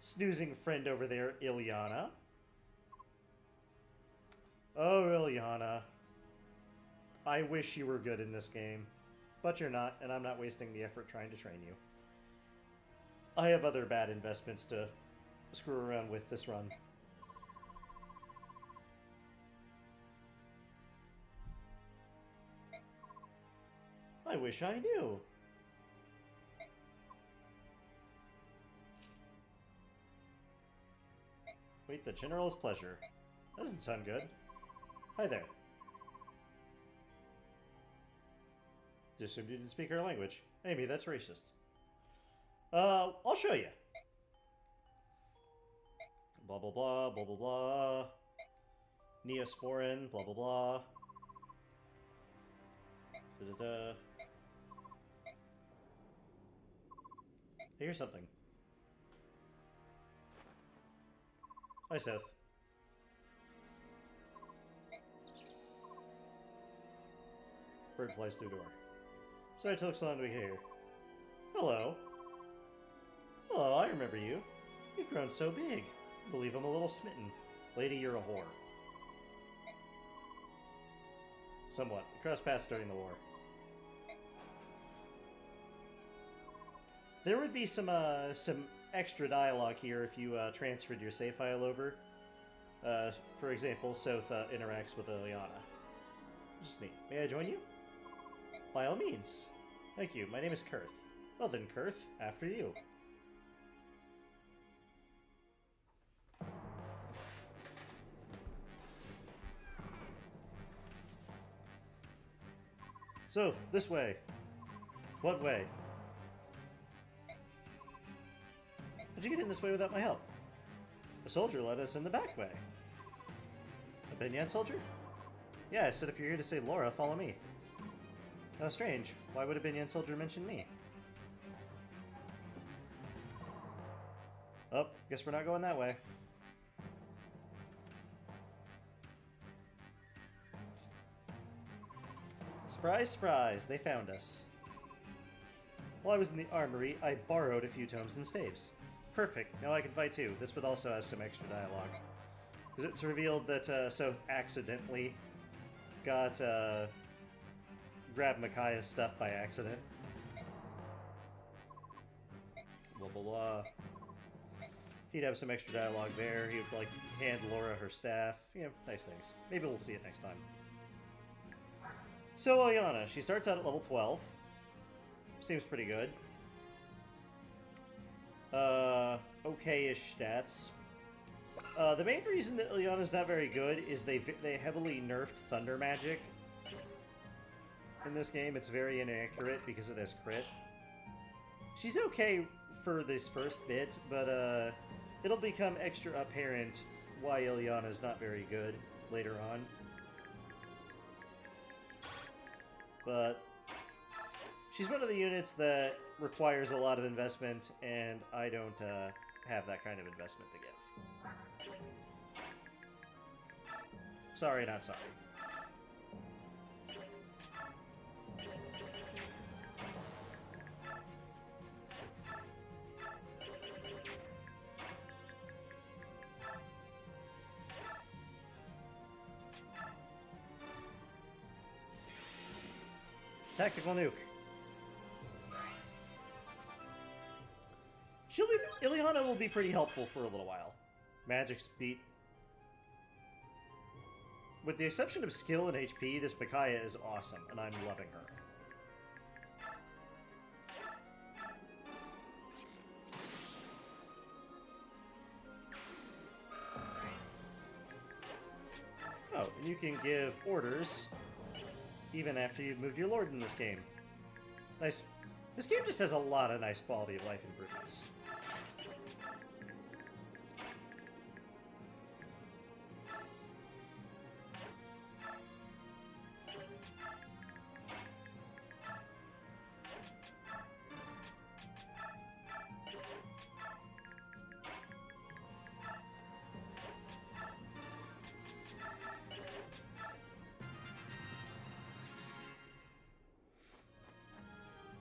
Snoozing friend over there, Ilyana. Oh, Ilyana. I wish you were good in this game. But you're not, and I'm not wasting the effort trying to train you. I have other bad investments to screw around with this run. I wish I knew. Wait, the General's pleasure. That doesn't sound good. Hi there. Just assumed you didn't speak our language. Amy, that's racist. I'll show you. Blah, blah, blah, blah, blah, blah. Neosporin, blah, blah, blah. Da-da-da. Hey, here's something. Hi, Seth. Bird flies through door. Sorry it took so long to be here. Hello. Hello, I remember you. You've grown so big. I believe I'm a little smitten. Lady, you're a whore. Somewhat. We crossed paths during the war. There would be some extra dialogue here if you transferred your save file over. For example, Sothe interacts with Ilyana. Just neat. May I join you? By all means. Thank you. My name is Kurth. Well then, Kurth, after you. So, this way. What way? How'd you get in this way without my help? A soldier led us in the back way. A Binyan soldier? Yeah, I said if you're here to save Laura, follow me. How strange. Why would a Binyan soldier mention me? Oh, guess we're not going that way. Surprise, surprise, they found us. While I was in the armory, I borrowed a few tomes and staves. Perfect, now I can fight too. This would also have some extra dialogue. Because it's revealed that Sothe accidentally got grabbed Micaiah's stuff by accident. Blah blah blah. He'd have some extra dialogue there. He would like hand Laura her staff. You know, nice things. Maybe we'll see it next time. So Ilyana, she starts out at level 12. Seems pretty good. Okay-ish stats. The main reason that Ilyana's not very good is they heavily nerfed thunder magic in this game. It's very inaccurate because it has crit. She's okay for this first bit, but it'll become extra apparent why Ilyana's not very good later on. But she's one of the units that requires a lot of investment, and I don't have that kind of investment to give. Sorry, not sorry. Tactical nuke. Ilyana will be pretty helpful for a little while. Magic speed. With the exception of skill and HP, this Micaiah is awesome, and I'm loving her. Oh, and you can give orders even after you've moved your lord in this game. Nice. This game just has a lot of nice quality of life improvements.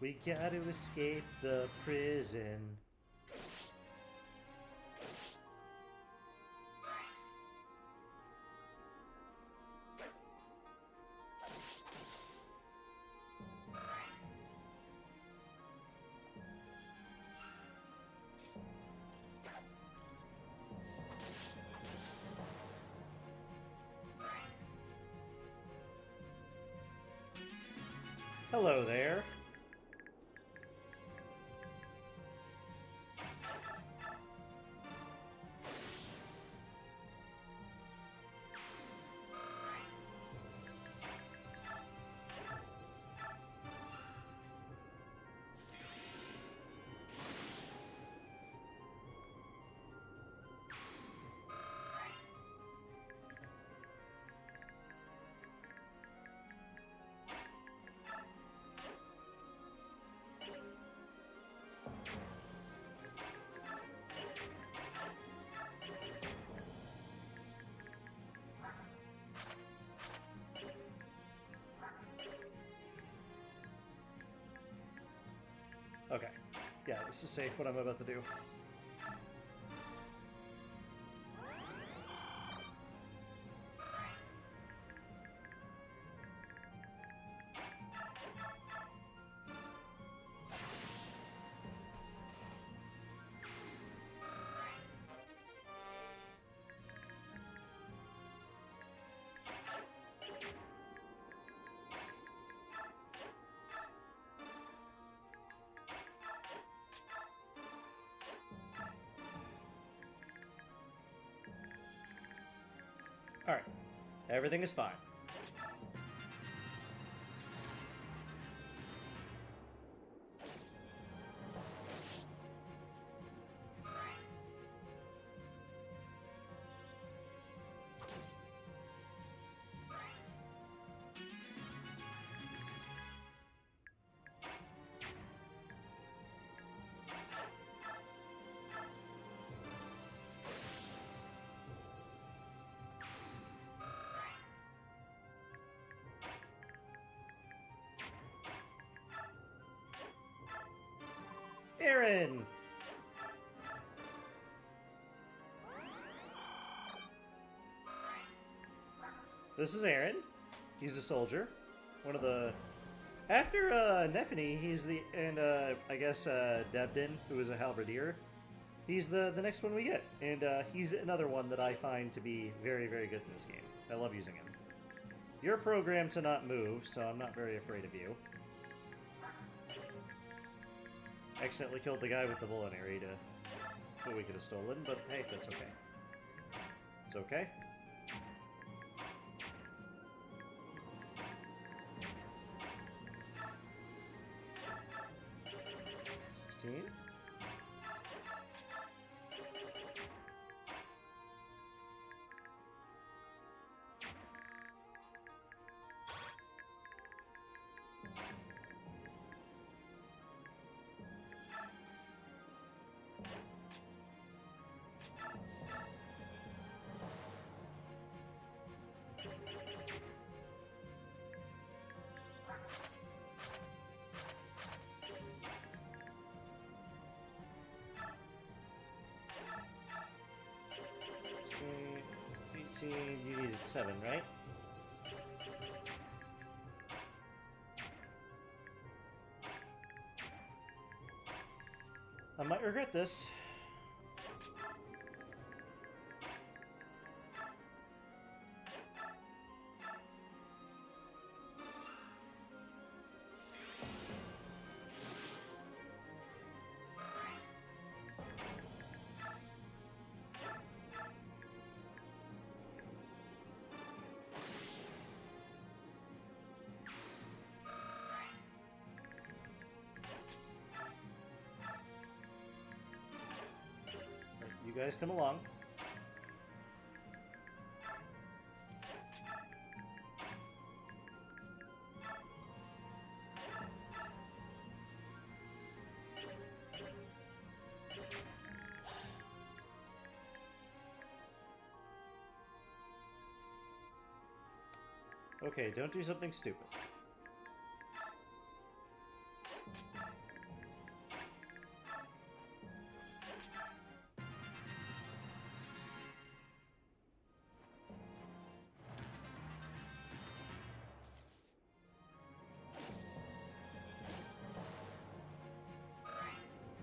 We gotta escape the prison. Hello there. Okay. Yeah, this is safe, what I'm about to do. Alright. Everything is fine. Aaron! This is Aaron. He's a soldier. One of the... After Nephany, he's the... And I guess Devdin, who is a halberdier. He's the next one we get. And he's another one that I find to be very, very good in this game. I love using him. You're programmed to not move, so I'm not very afraid of you. Accidentally killed the guy with the Vulnerary to what we could have stolen, but hey, that's okay. It's okay. $16. You needed 7, right? I might regret this. You guys come along. Okay, don't do something stupid.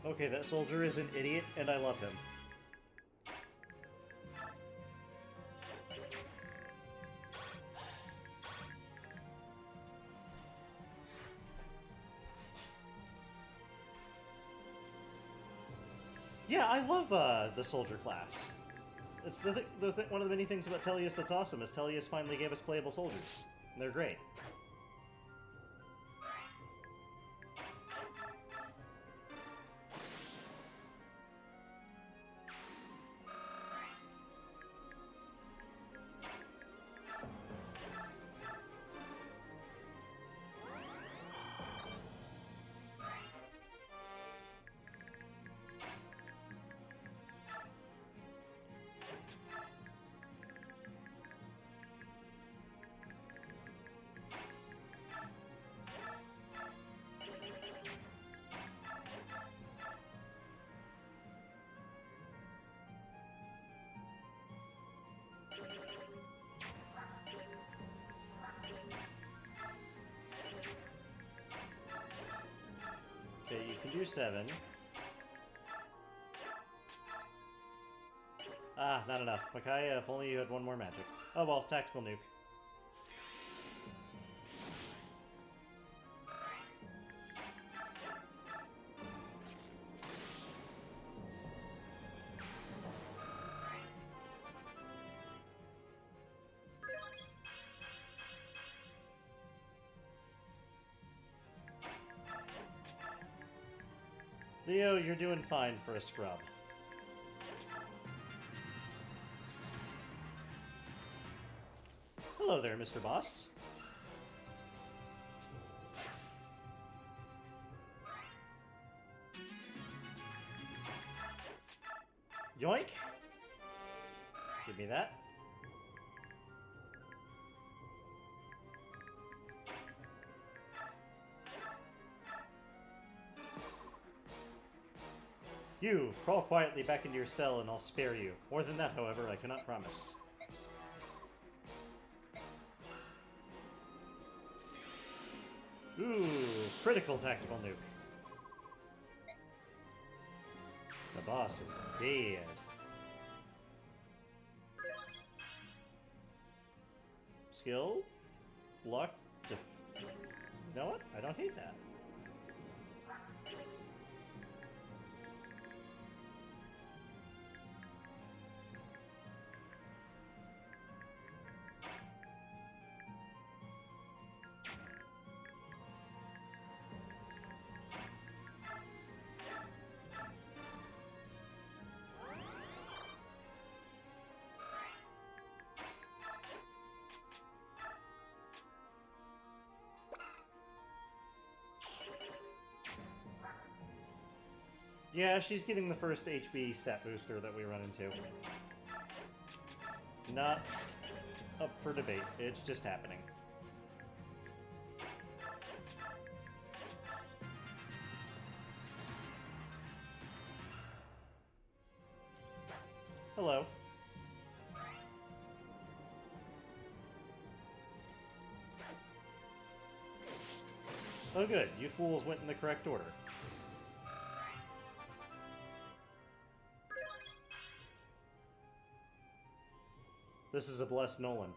Okay, that soldier is an idiot, and I love him. Yeah, I love the soldier class. It's one of the many things about Tellius that's awesome is Tellius finally gave us playable soldiers. And they're great. Okay, you can do 7. Ah, not enough. Micaiah, if only you had one more magic. Oh well, tactical nuke. Leo, you're doing fine for a scrub. Hello there, Mr. Boss. Yoink! Give me that. You, crawl quietly back into your cell and I'll spare you. More than that, however, I cannot promise. Ooh, critical tactical nuke. The boss is dead. Skill? Luck? You know what? I don't hate that. Yeah, she's getting the first HP stat booster that we run into. Not up for debate. It's just happening. Hello. Oh good, you fools went in the correct order. This is a blessed Nolan.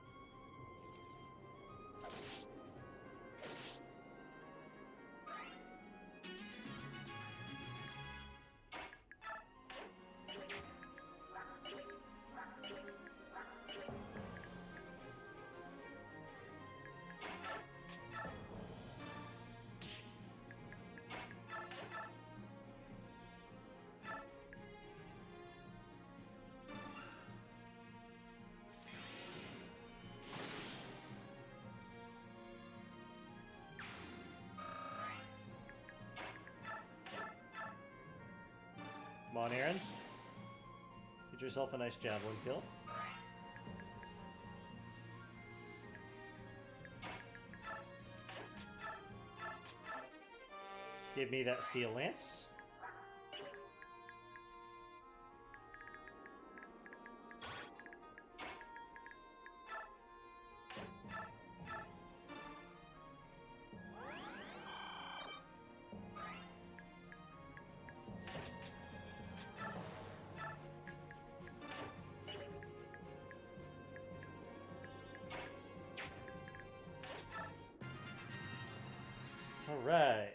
Come on, Aaron. Get yourself a nice javelin kill. Give me that steel lance. All right.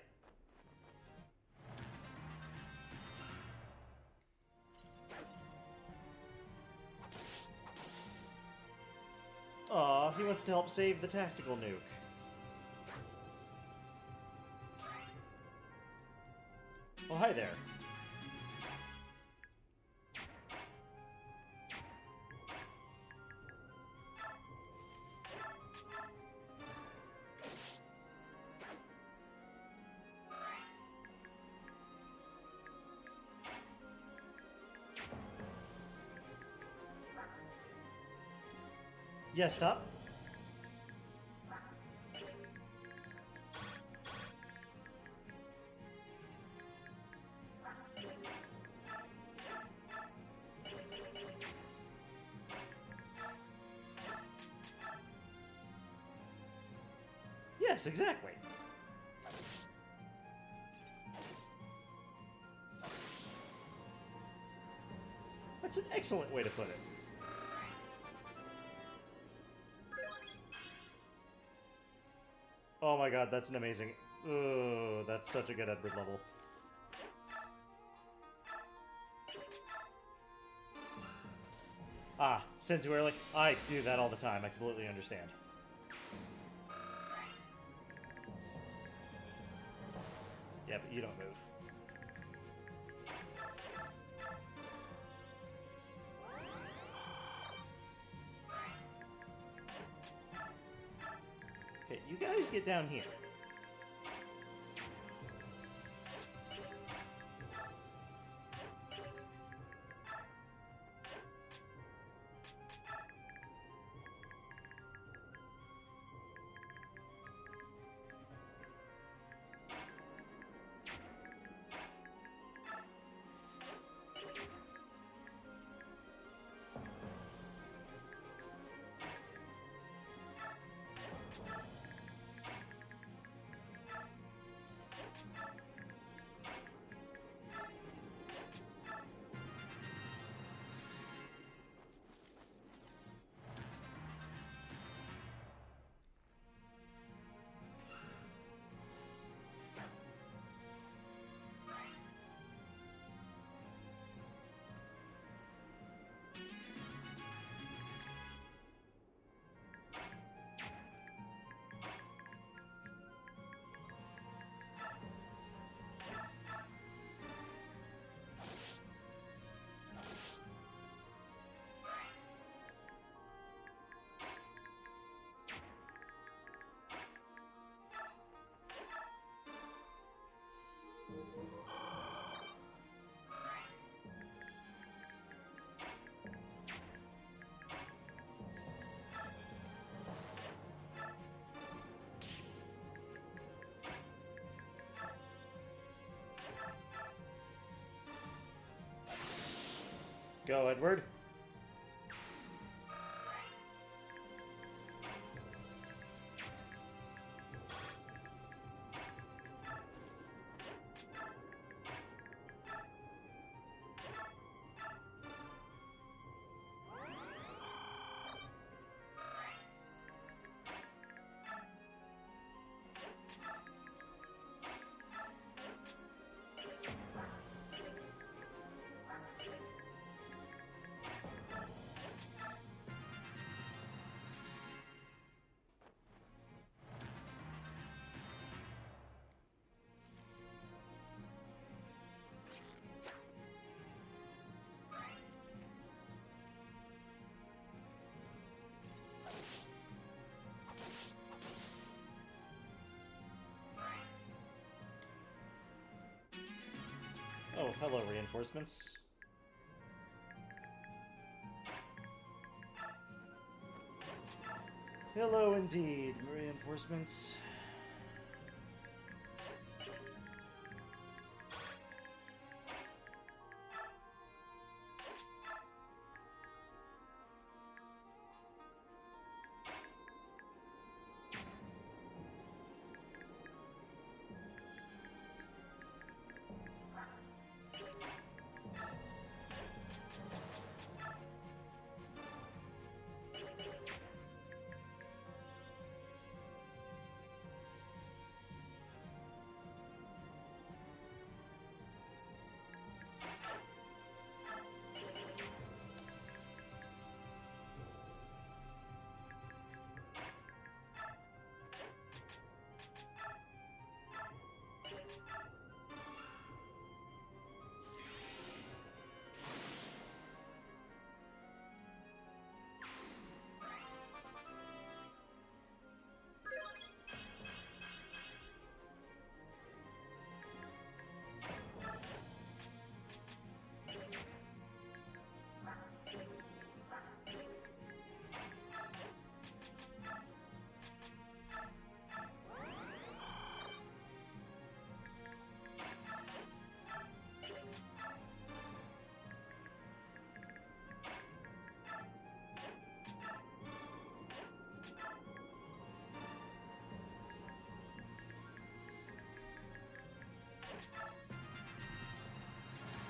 Aw, he wants to help save the tactical nuke. Oh, hi there. Yes, stop. Yes, exactly. That's an excellent way to put it. Oh my god, that's an amazing... Ugh, that's such a good Edward level. Ah, sent too early. I do that all the time, I completely understand. Yeah, but you don't move. Okay, you guys get down here. Go, Edward. Oh, hello, reinforcements. Hello, indeed, reinforcements.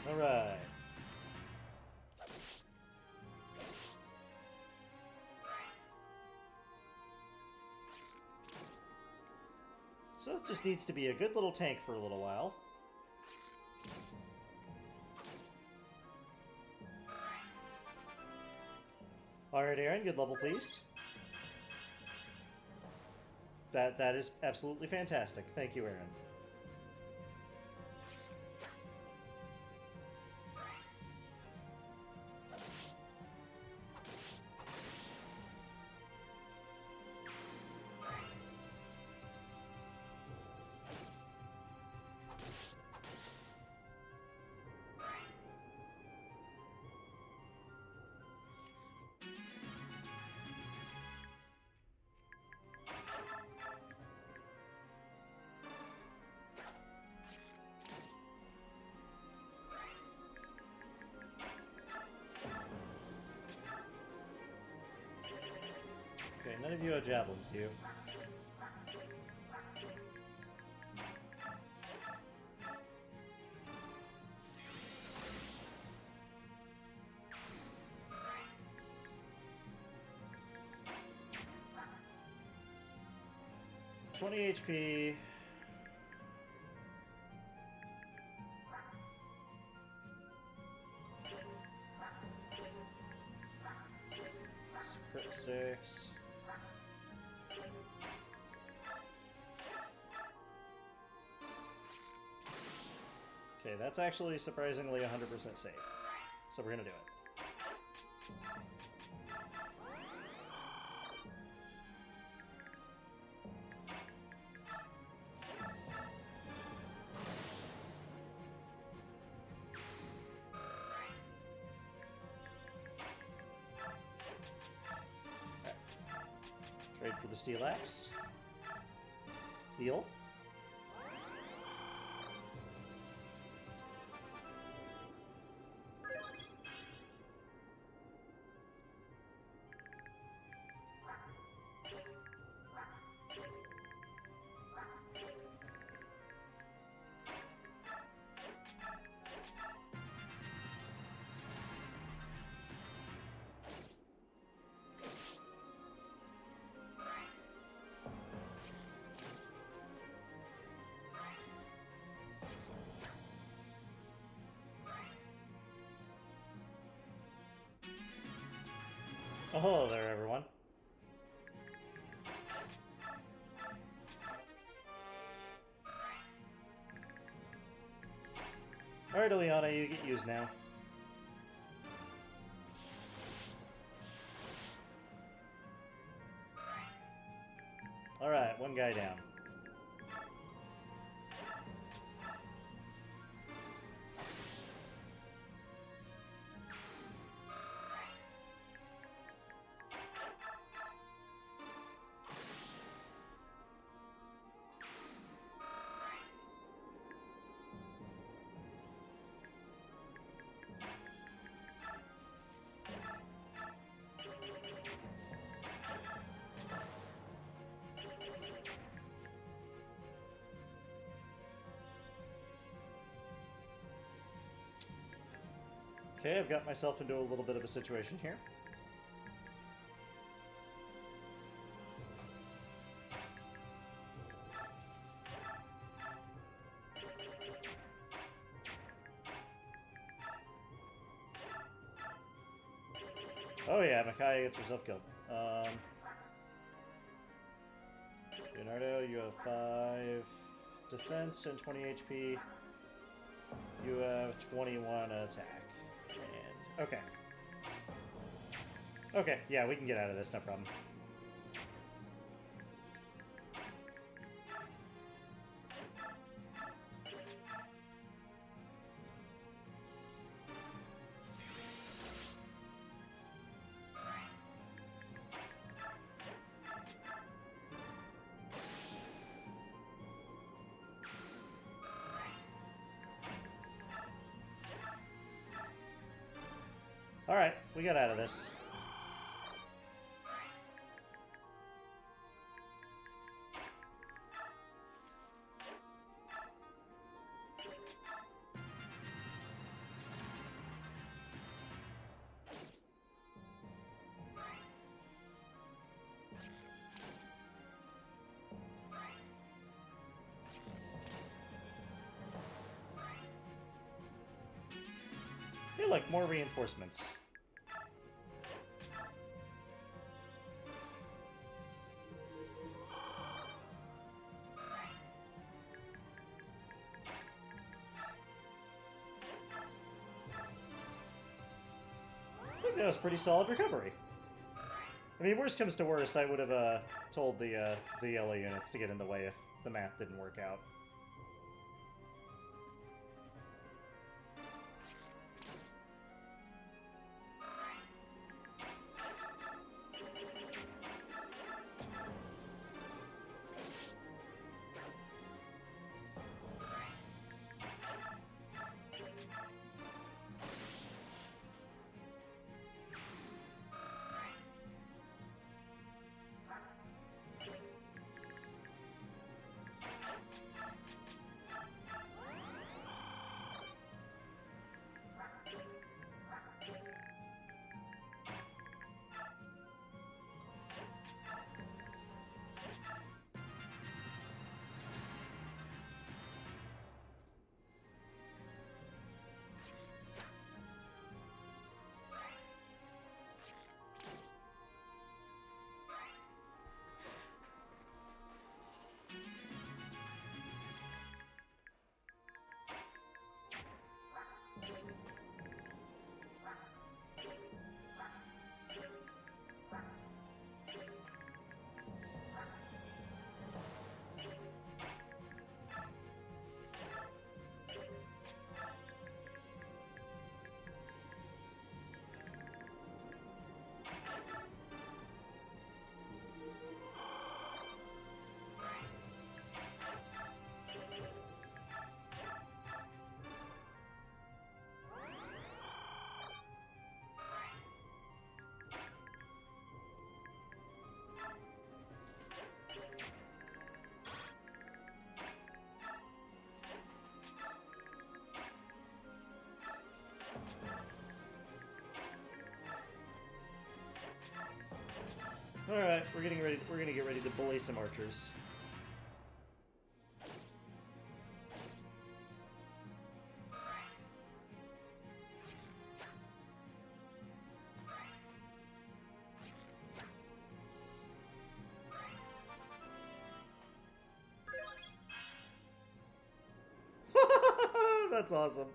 All right. So it just needs to be a good little tank for a little while. All right, Aaron, good level, please. That is absolutely fantastic. Thank you, Aaron. Okay, none of you have javelins, do you? HP. Crit 6. Okay, that's actually surprisingly 100% safe. So we're gonna do it. the steel axe. Heal. Oh, hello there, everyone. Alright, Ileana, you get used now. Alright, one guy down. Okay, I've got myself into a little bit of a situation here. Oh yeah, Makai gets herself killed. Leonardo, you have 5 defense and 20 HP. You have 21 attack. And okay. Okay, yeah, we can get out of this, no problem. Alright, we got out of this. I feel like more reinforcements. I think that was pretty solid recovery. I mean, worst comes to worst, I would have told the yellow units to get in the way if the math didn't work out. All right, we're getting ready. We're gonna get ready to bully some archers. That's awesome.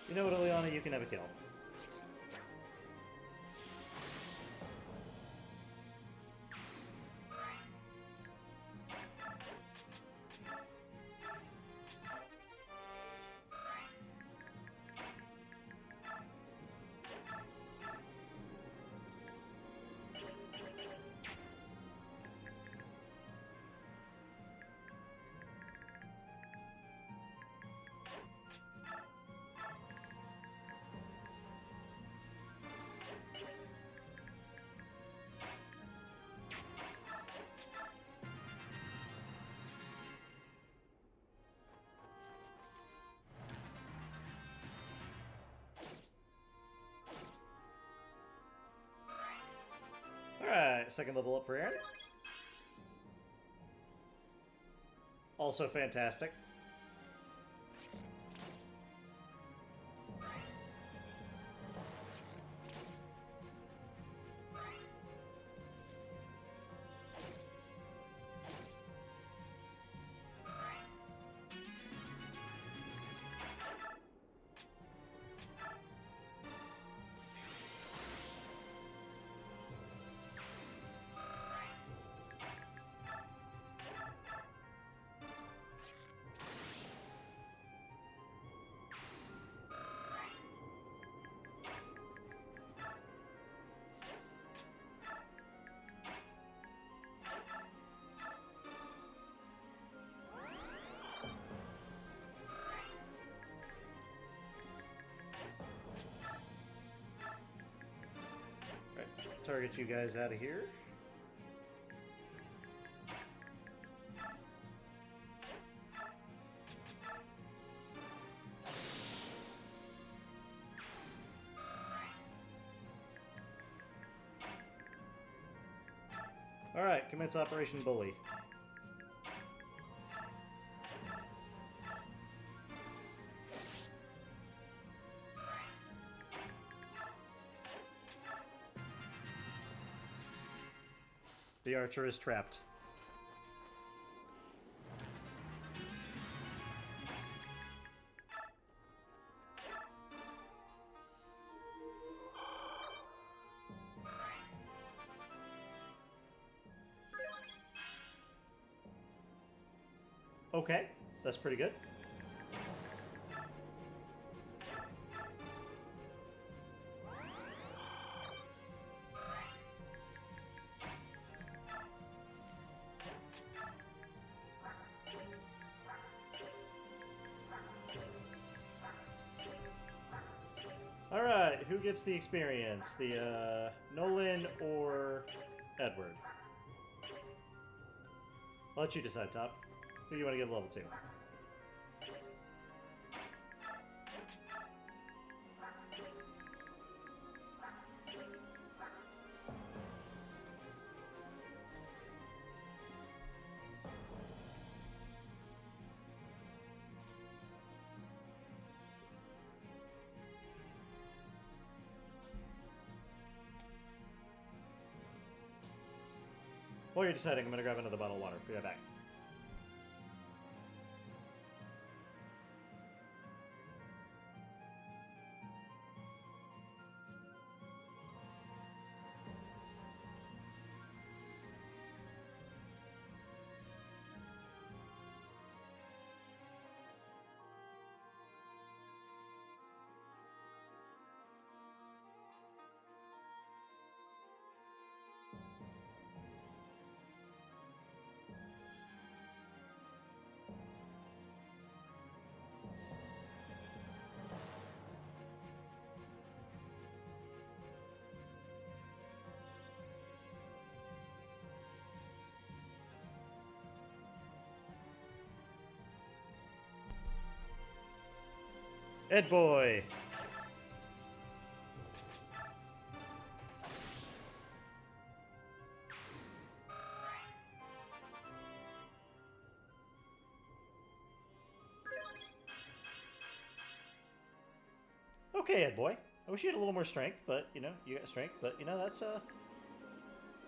You know what, Ileana? You can have a kill. Alright, second level up for Aaron. Also fantastic. Target you guys out of here. Alright, commence Operation Bully. The archer is trapped. Okay, that's pretty good. Alright, who gets the experience? The, Nolan or Edward? I'll let you decide, Top. Who do you want to give level 2? While you're deciding, I'm gonna grab another bottle of water. Be right back. Ed boy! Okay, Ed boy. I wish you had a little more strength, but, you know, you got strength, but, you know,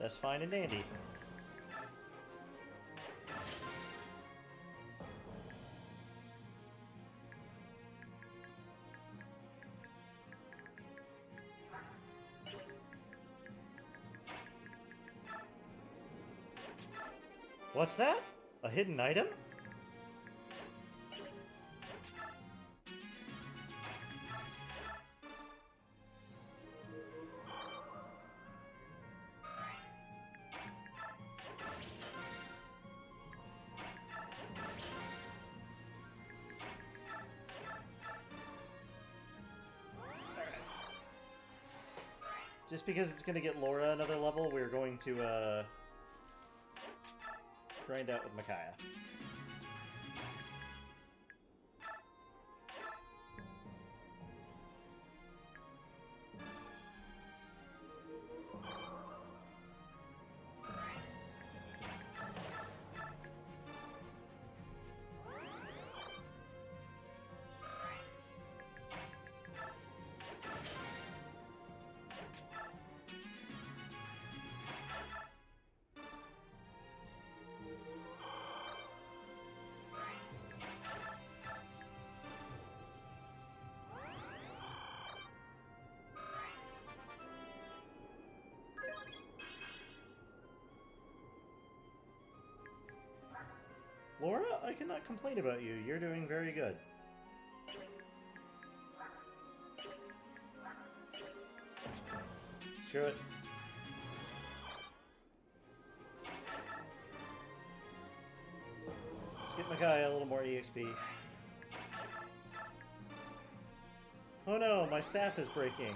that's fine and dandy. What's that? A hidden item? Just because it's going to get Laura another level, we're going to, grind out with Micaiah. Laura, I cannot complain about you. You're doing very good. Screw it. Let's get Micaiah a little more EXP. Oh no, my staff is breaking.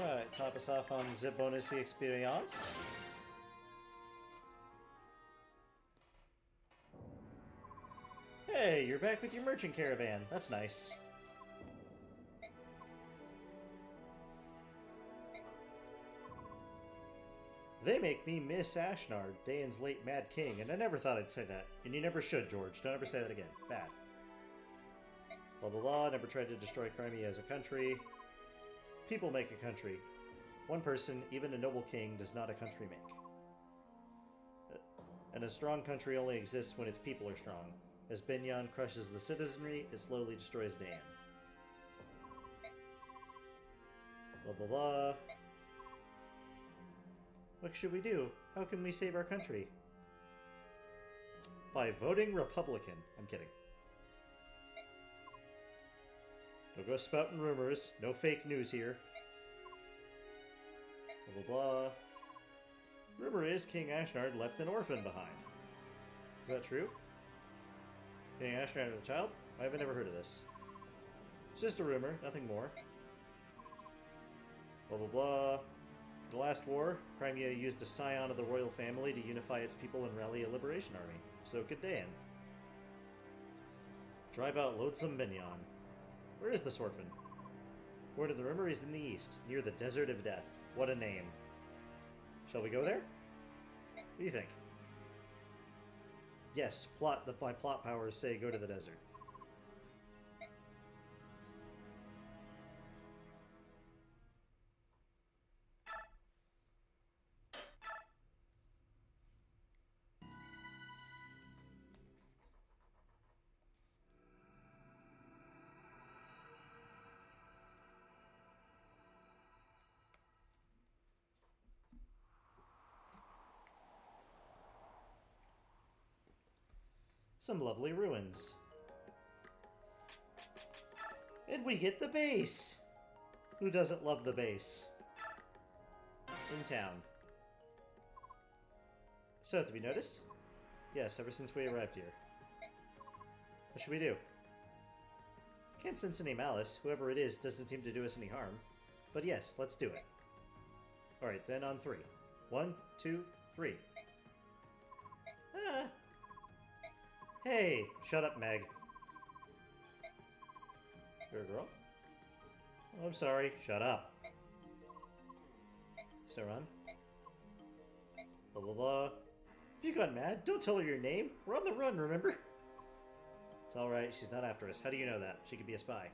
Right, top us off on the bonus experience. Hey, you're back with your merchant caravan. That's nice. They make me miss Ashnard, Dane's late Mad King, and I never thought I'd say that. And you never should, George. Don't ever say that again. Bad. Blah blah blah, never tried to destroy Crimea as a country. People make a country. One person, even a noble king, does not a country make. And a strong country only exists when its people are strong. As Benyon crushes the citizenry, it slowly destroys Dan. Blah blah blah. What should we do? How can we save our country? By voting Republican. I'm kidding. Don't go spouting rumors. No fake news here. Blah blah blah. Rumor is King Ashnard left an orphan behind. Is that true? King Ashnard had a child? I haven't ever heard of this. It's just a rumor, nothing more. Blah blah blah. The last war, Crimea used a scion of the royal family to unify its people and rally a liberation army. So could Dan. Drive out loathsome Mignon. Where is this orphan? Word of the Rimmer is in the east, near the Desert of Death. What a name. Shall we go there? What do you think? Yes, my plot powers say go to the desert. Some lovely ruins. And we get the base! Who doesn't love the base? In town. So, have you noticed? Yes, ever since we arrived here. What should we do? Can't sense any malice. Whoever it is doesn't seem to do us any harm. But yes, let's do it. Alright, then on 3. 1, 2, 3. Ah! Hey! Shut up, Meg. You're a girl? Oh, I'm sorry. Shut up. Still run? Blah, blah, blah. Have you gone mad? Don't tell her your name. We're on the run, remember? It's alright. She's not after us. How do you know that? She could be a spy.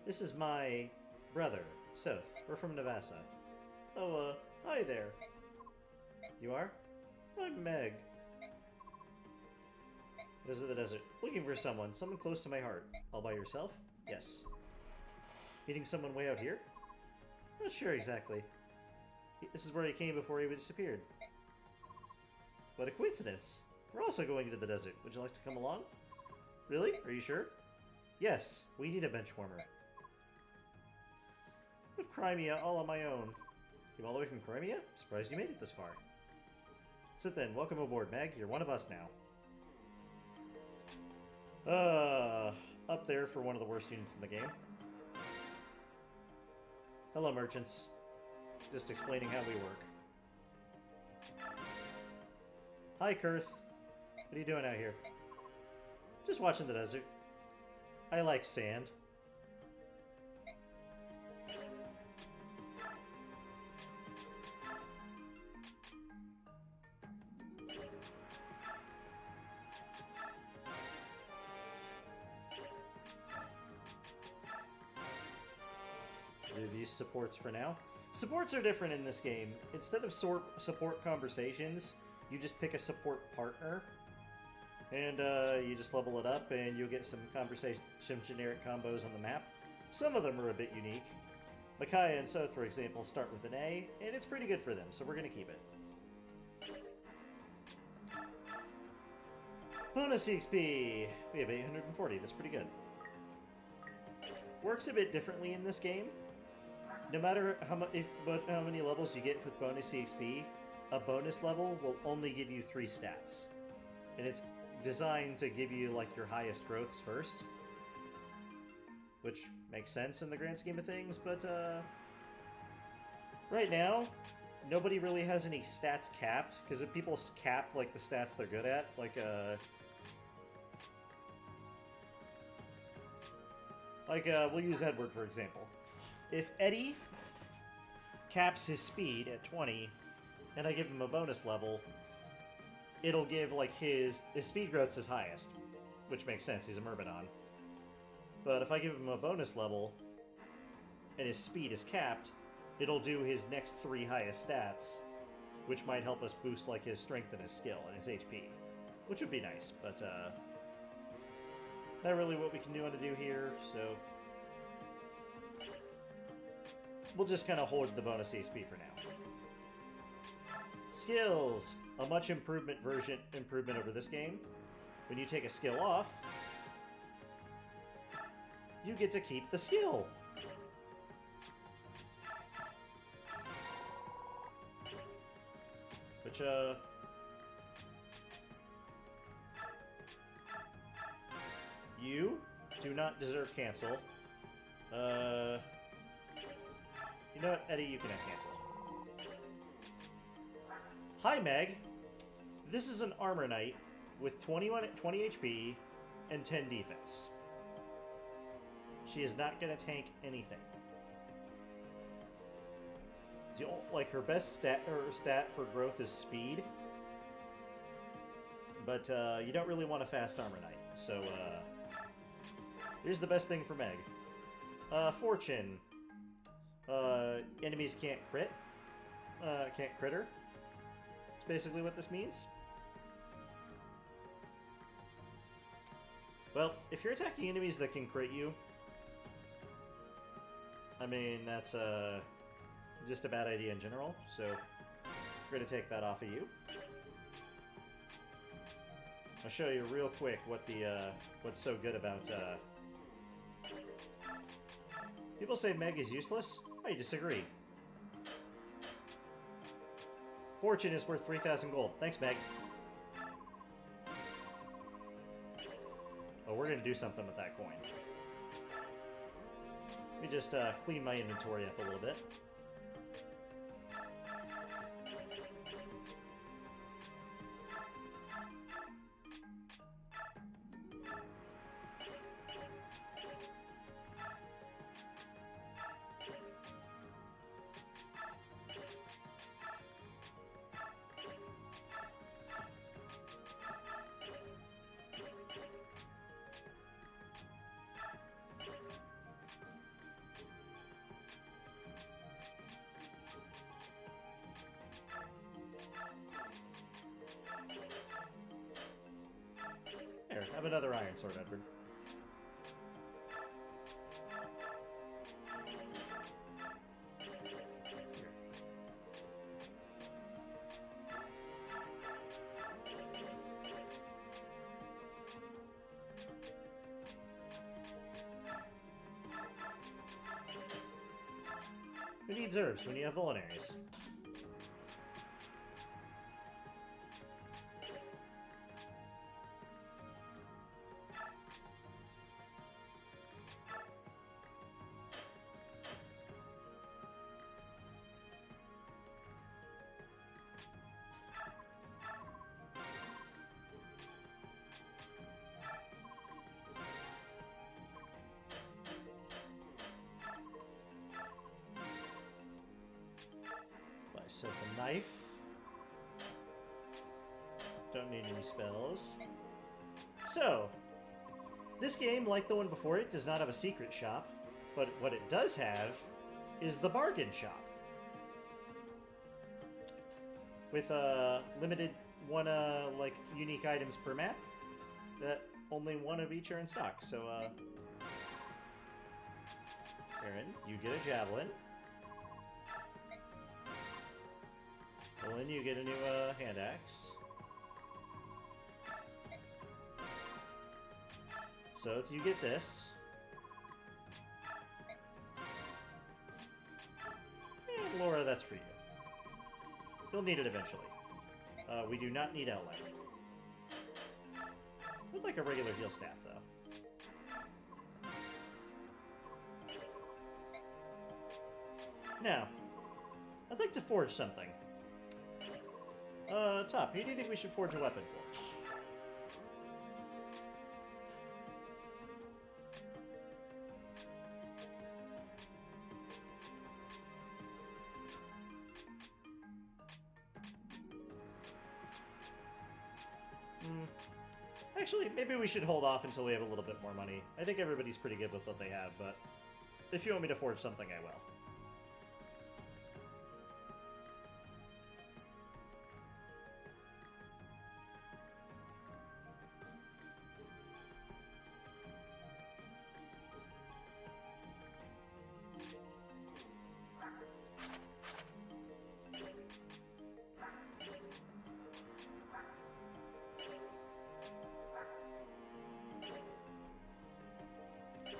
This is my brother, Sothe. We're from Navassa. Oh, hi there. You are? I'm Meg. This is the desert. Looking for someone close to my heart. All by yourself? Yes. Meeting someone way out here? Not sure exactly. This is where he came before he disappeared. What a coincidence. We're also going to the desert. Would you like to come along? Really? Are you sure? Yes. We need a bench warmer. With Crimea all on my own. Came all the way from Crimea? Surprised you made it this far. Sit then. Welcome aboard, Meg. You're one of us now. Up there for one of the worst units in the game. Hello, merchants. Just explaining how we work. Hi, Kurth. What are you doing out here? Just watching the desert. I like sand. Do these supports for now. Supports are different in this game. Instead of support conversations, you just pick a support partner, and you just level it up, and you'll get some generic combos on the map. Some of them are a bit unique. Micaiah and Sothe, for example, start with an A, and it's pretty good for them, so we're going to keep it. Bonus EXP! We have 840, that's pretty good. Works a bit differently in this game. No matter how many levels you get with bonus EXP, a bonus level will only give you 3 stats. And it's designed to give you, like, your highest growths first. Which makes sense in the grand scheme of things, but, right now, nobody really has any stats capped, because if people cap, like, the stats they're good at, like, we'll use Edward, for example. If Eddie caps his speed at 20, and I give him a bonus level, it'll give, like, his speed growth's his highest, which makes sense, he's a Myrmidon. But if I give him a bonus level, and his speed is capped, it'll do his next 3 highest stats, which might help us boost, like, his strength and his skill and his HP, which would be nice, but, not really what we can want to do here, so we'll just kind of hold the bonus EXP for now. Skills! A much improvement over this game. When you take a skill off, you get to keep the skill. Which, you do not deserve cancel. You know what, Eddie, you can cancel. Hi, Meg. This is an armor knight with 20 HP and 10 defense. She is not going to tank anything. Like, her best stat for growth is speed. But you don't really want a fast armor knight. So, here's the best thing for Meg. Fortune. Enemies can't crit. Can't crit her. That's basically what this means. Well, if you're attacking enemies that can crit you, I mean, that's just a bad idea in general, so we're going to take that off of you. I'll show you real quick what the what's so good about... People say Meg is useless. I disagree. Fortune is worth 3,000 gold. Thanks, Meg. Oh, we're going to do something with that coin. Let me just clean my inventory up a little bit. Here, have another iron sword, Edward. Here. Who needs herbs when you have vulneraries? Set the knife. Don't need any spells. So, this game, like the one before it, does not have a secret shop, but what it does have is the bargain shop. With limited one like unique items per map, that only one of each are in stock. So Aaron, you get a javelin. Lynn, you get a new hand axe. Sothe, you get this. And Laura, that's for you. You'll need it eventually. We do not need outlight. Would like a regular heal staff, though. Now, I'd like to forge something. Top, who do you think we should forge a weapon for? Actually, maybe we should hold off until we have a little bit more money. I think everybody's pretty good with what they have, but if you want me to forge something, I will.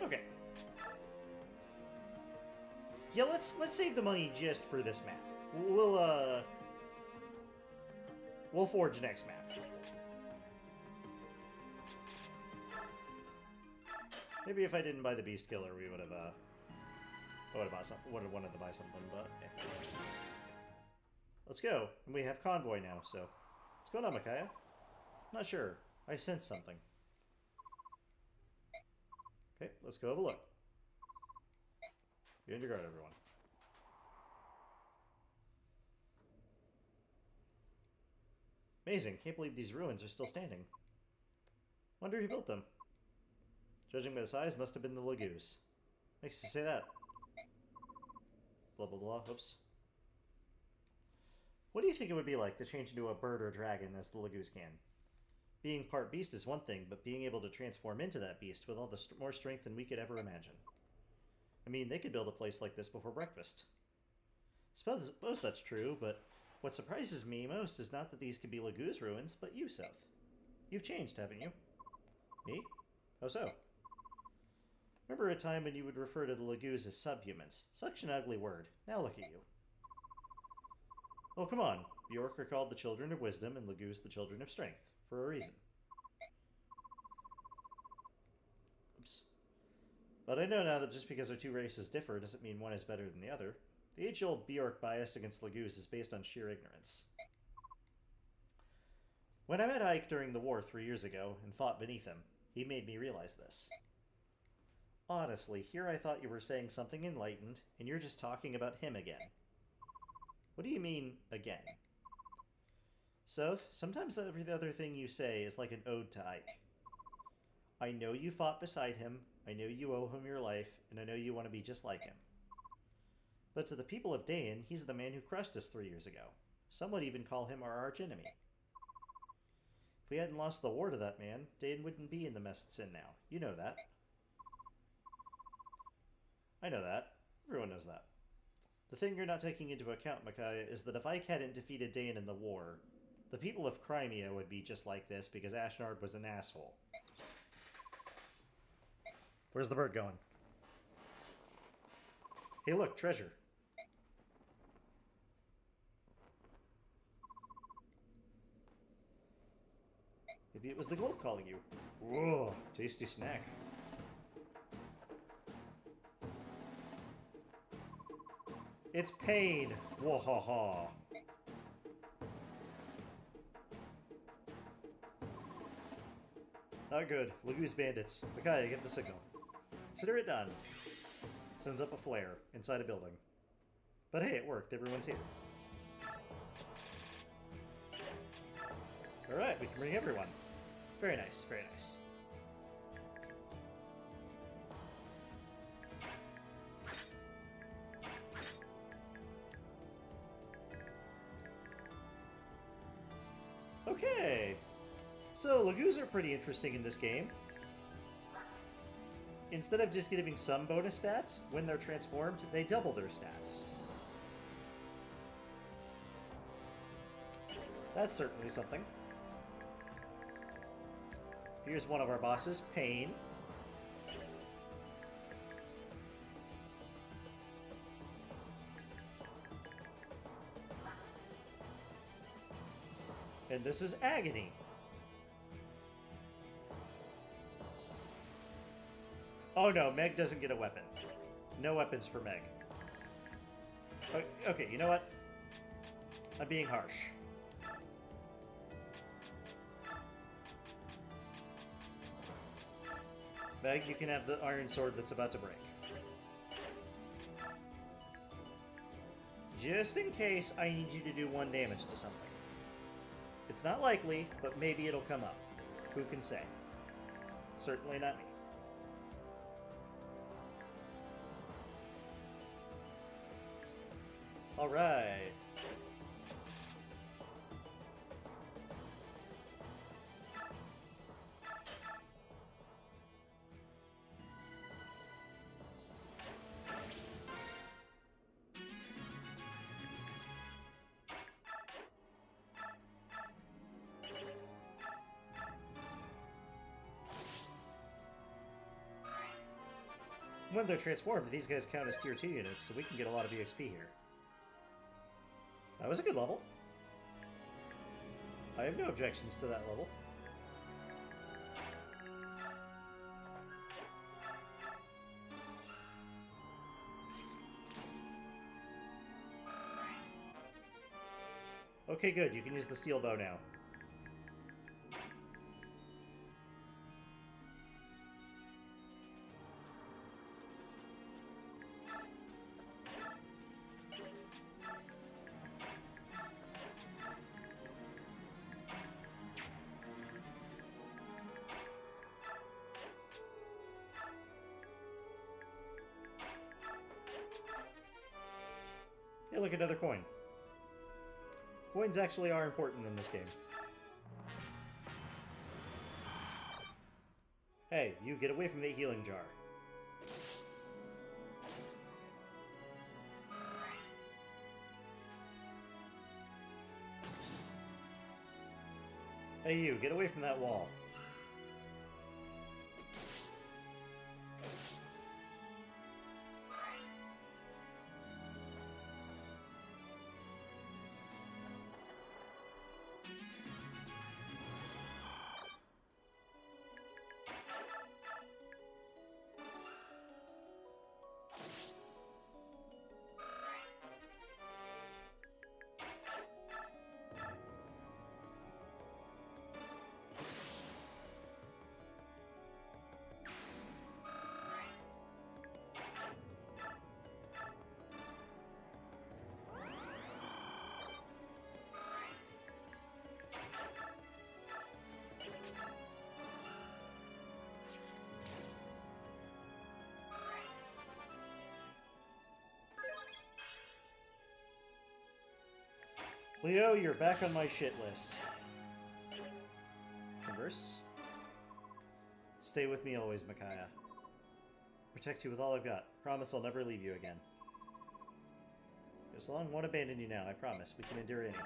Okay. Yeah, let's save the money just for this map. We'll forge next map. Maybe if I didn't buy the Beast Killer, we would have I would have wanted to buy something, but eh. Let's go. And we have convoy now, so what's going on, Micaiah? Not sure. I sense something. Okay, let's go have a look. Be on your guard, everyone. Amazing. Can't believe these ruins are still standing. Wonder who built them. Judging by the size, must have been the Lagoos. Makes you say that. Blah, blah, blah. Oops. What do you think it would be like to change into a bird or dragon as the Lagoos can? Being part beast is one thing, but being able to transform into that beast with all the more strength than we could ever imagine. I mean, they could build a place like this before breakfast. Suppose that's true, but what surprises me most is not that these could be Lagoos ruins, but you, Sothe. You've changed, haven't you? Me? How so? Remember a time when you would refer to the Lagoos as subhumans? Such an ugly word. Now look at you. Oh, come on. Bjork are called the children of wisdom and Lagoos the children of strength. For a reason. Oops. But I know now that just because our two races differ doesn't mean one is better than the other. The age-old Bjork bias against Lagoos is based on sheer ignorance. When I met Ike during the war 3 years ago and fought beneath him, he made me realize this. Honestly, here I thought you were saying something enlightened, and you're just talking about him again. What do you mean, again? Sothe, sometimes every other thing you say is like an ode to Ike. I know you fought beside him, I know you owe him your life, and I know you want to be just like him. But to the people of Dain, he's the man who crushed us 3 years ago. Some would even call him our archenemy. If we hadn't lost the war to that man, Dain wouldn't be in the mess it's in now. You know that. I know that. Everyone knows that. The thing you're not taking into account, Micaiah, is that if Ike hadn't defeated Dain in the war, the people of Crimea would be just like this because Ashnard was an asshole. Where's the bird going? Hey look, treasure. Maybe it was the gold calling you. Whoa, tasty snack. It's pain. Wahaha. Not good. Lagoos bandits. Micaiah, get the signal. Consider it done. Sends up a flare inside a building. But hey, it worked. Everyone's here. Alright, we can bring everyone. Very nice, very nice. Okay. So, Lagoos are pretty interesting in this game. Instead of just giving some bonus stats, when they're transformed, they double their stats. That's certainly something. Here's one of our bosses, Pain. And this is Agony. Oh no, Meg doesn't get a weapon. No weapons for Meg. Okay, you know what? I'm being harsh. Meg, you can have the iron sword that's about to break. Just in case, I need you to do 1 damage to something. It's not likely, but maybe it'll come up. Who can say? Certainly not me. Alright. When they're transformed, these guys count as tier 2 units, so we can get a lot of EXP here. That was a good level. I have no objections to that level. Okay, good. You can use the steel bow now. Hey, look, another coin. Coins actually are important in this game. Hey, you get away from the healing jar. Hey, you get away from that wall. Leo, you're back on my shit list. Converse. Stay with me always, Micaiah. Protect you with all I've got. Promise I'll never leave you again. Salon won't abandon you now, I promise. We can endure anything.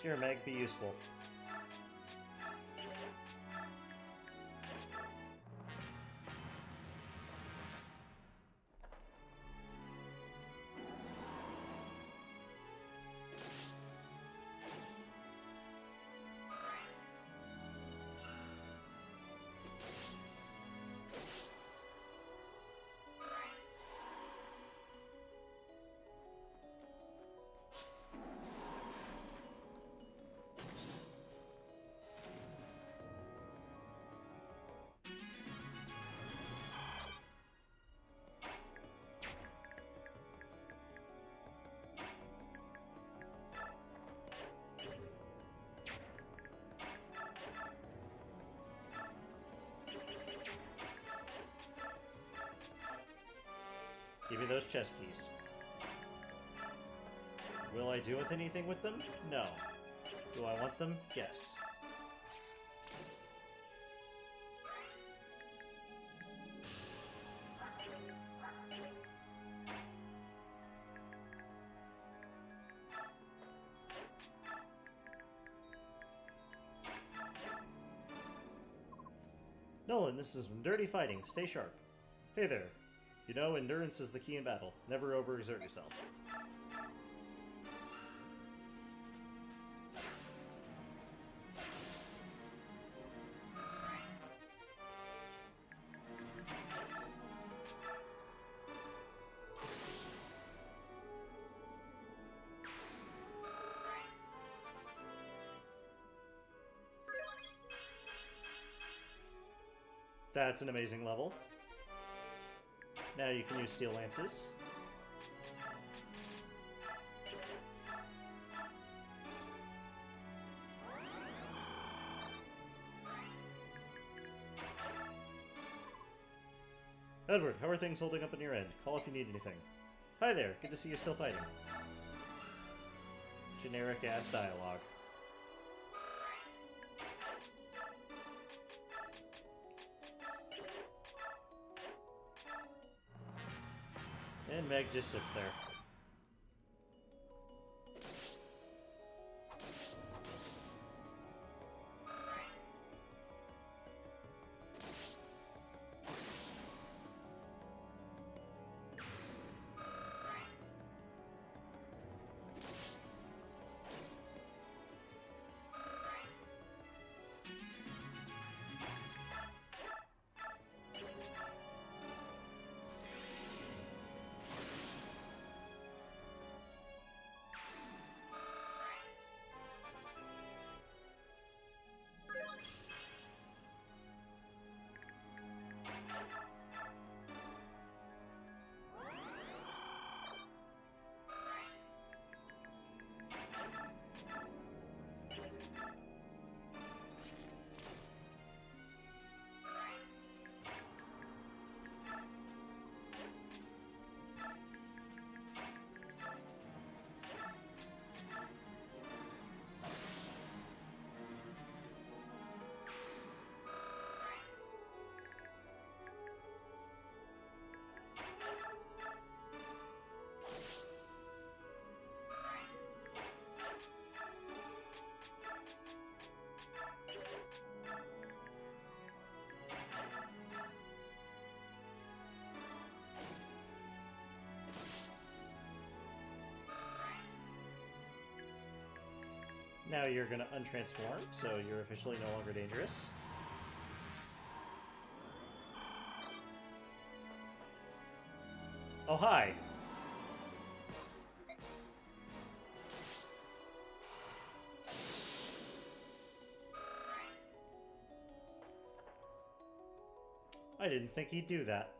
Here, Meg, be useful. Give me those chest keys. Will I do anything with them? No. Do I want them? Yes. Nolan, this is some dirty fighting. Stay sharp. Hey there. You know, endurance is the key in battle. Never overexert yourself. That's an amazing level. Now you can use steel lances. Edward, how are things holding up on your end? Call if you need anything. Hi there, good to see you still fighting. Generic-ass dialogue. And Meg just sits there. Now you're gonna untransform, so you're officially no longer dangerous. Oh, hi! I didn't think he'd do that.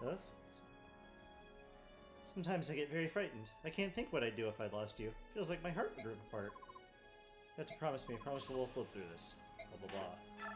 Sothe? Sometimes I get very frightened. I can't think what I'd do if I'd lost you. Feels like my heart would rip apart. You have to promise me. Promise we'll flip through this. Blah, blah, blah.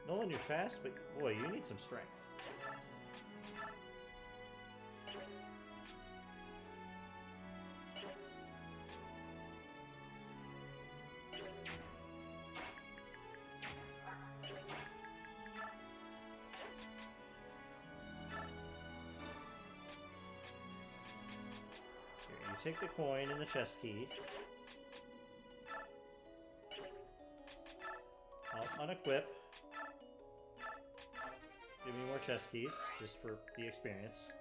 Nolan, you're fast, but boy, you need some strength. Here, you take the coin and the chest key. I'll unequip. Give me more chest keys, just for the experience.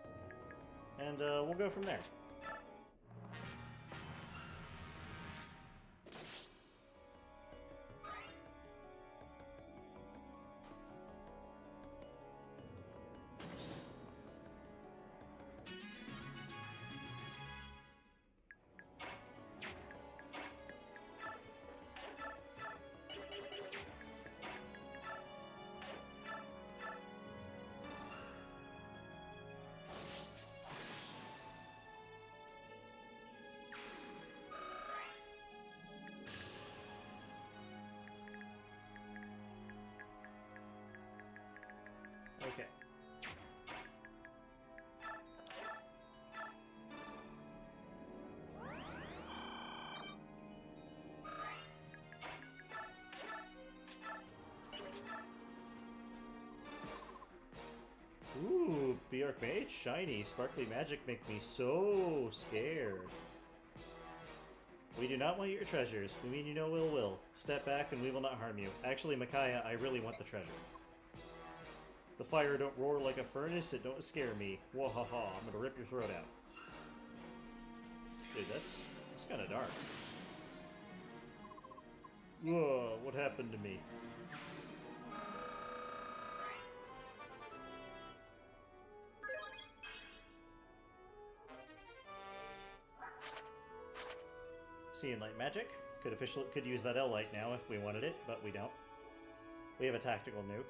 And we'll go from there. Okay. Ooh, Bjork Mage, shiny, sparkly magic make me so scared. We do not want your treasures. We mean you no ill will. Step back and we will not harm you. Actually, Micaiah, I really want the treasure. The fire don't roar like a furnace, it don't scare me. Wahaha, I'm gonna rip your throat out. Dude, that's kinda dark. Whoa, what happened to me? Seeing light magic. Could use that L light now if we wanted it, but we don't. We have a tactical nuke.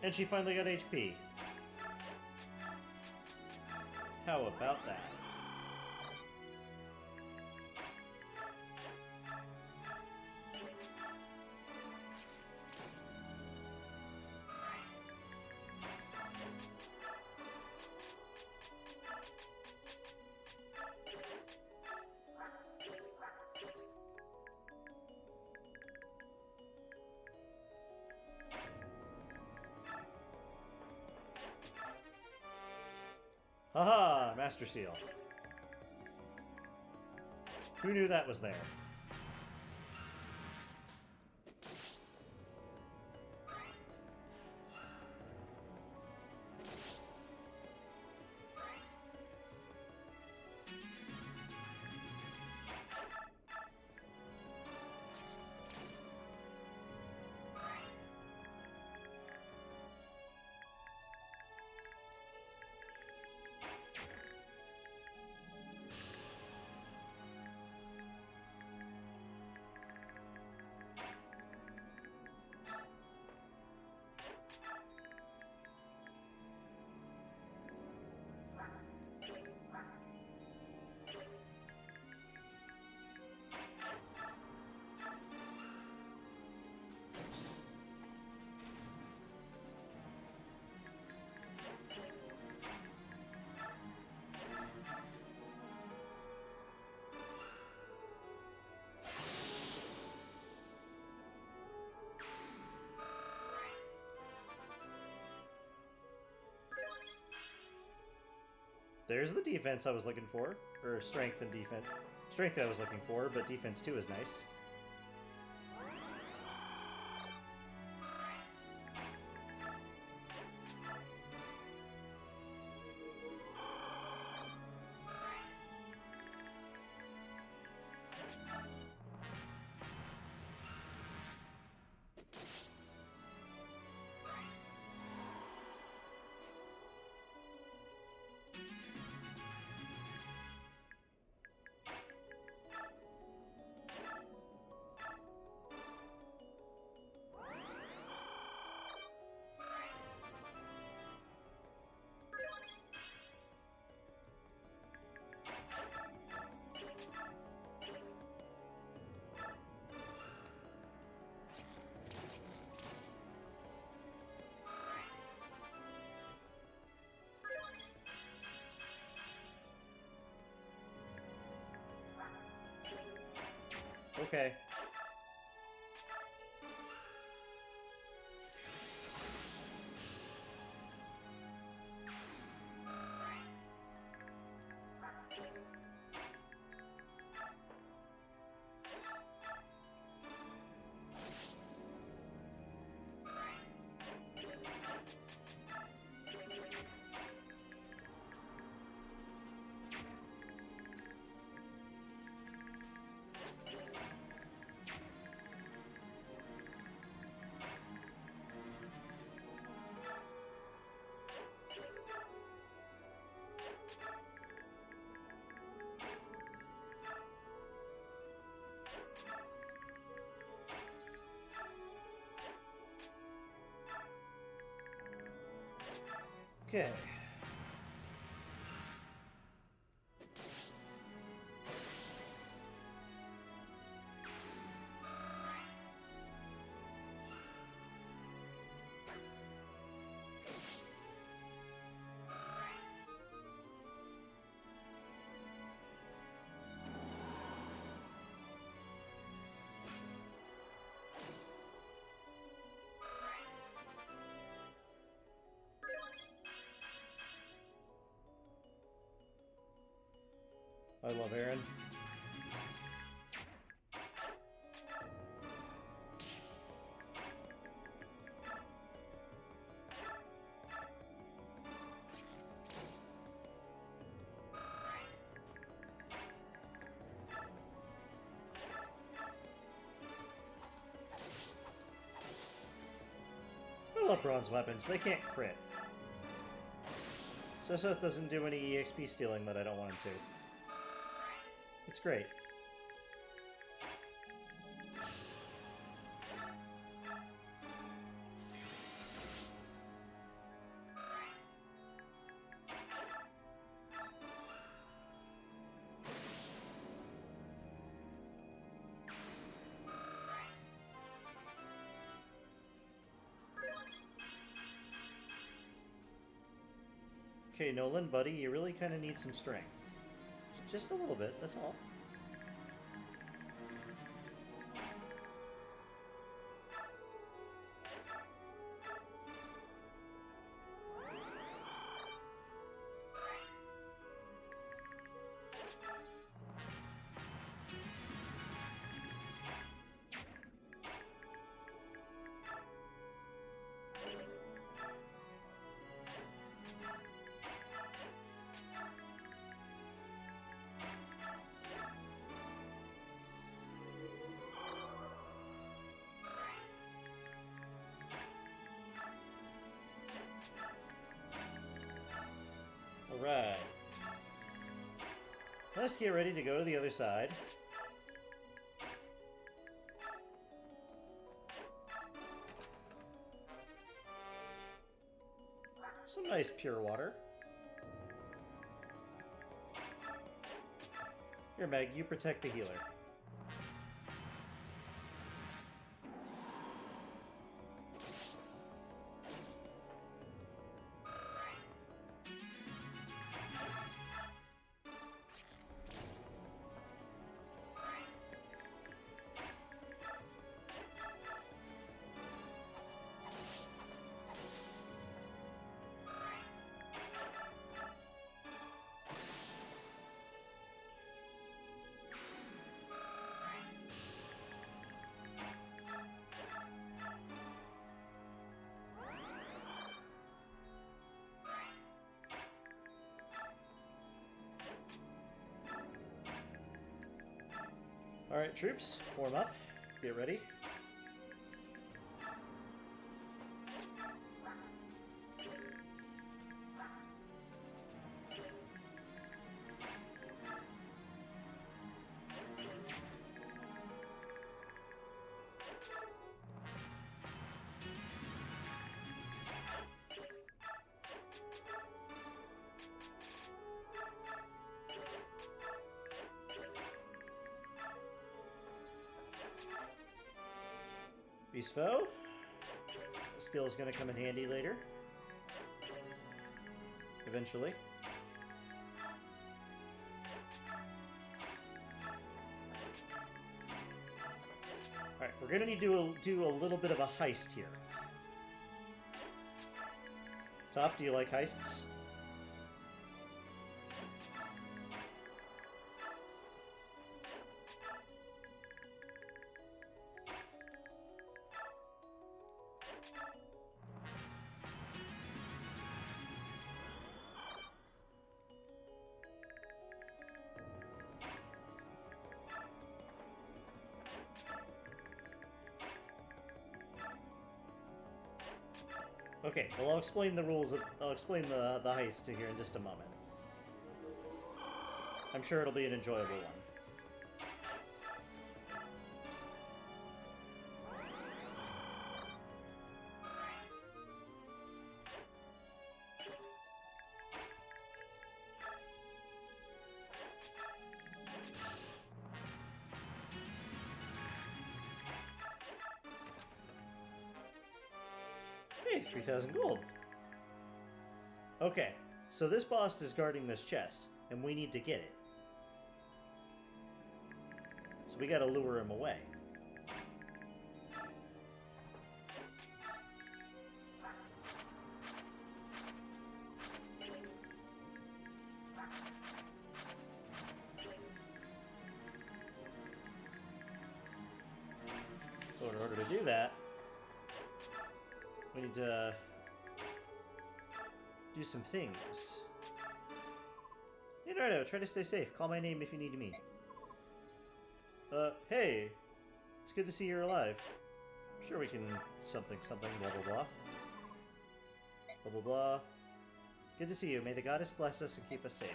And she finally got HP. How about that? Haha! Master Seal. Who knew that was there? There's the defense I was looking for. Or strength and defense. Strength I was looking for, but defense too is nice. Okay. Okay. I love Aaron. I love bronze weapons. They can't crit. So Sothe doesn't do any EXP stealing that I don't want him to. It's great. Okay, Nolan, buddy, you really kind of need some strength. Just a little bit, that's all. Alright. Let's get ready to go to the other side. Some nice pure water. Here, Meg, you protect the healer. Alright, troops, form up. Get ready. Beast foe. The skill is going to come in handy later. Eventually. Alright, we're going to need to do a little bit of a heist here. Top, do you like heists? Okay, well, I'll explain the rules. I'll explain the heist here in just a moment. I'm sure it'll be an enjoyable one. Hey, 3,000 gold. Okay, so this boss is guarding this chest, and we need to get it. So we gotta lure him away. So in order to do that, we need to do some things. Hey Nardo, try to stay safe. Call my name if you need me. Hey. It's good to see you're alive. Sure we can something, blah blah blah. Blah blah blah. Good to see you. May the goddess bless us and keep us safe.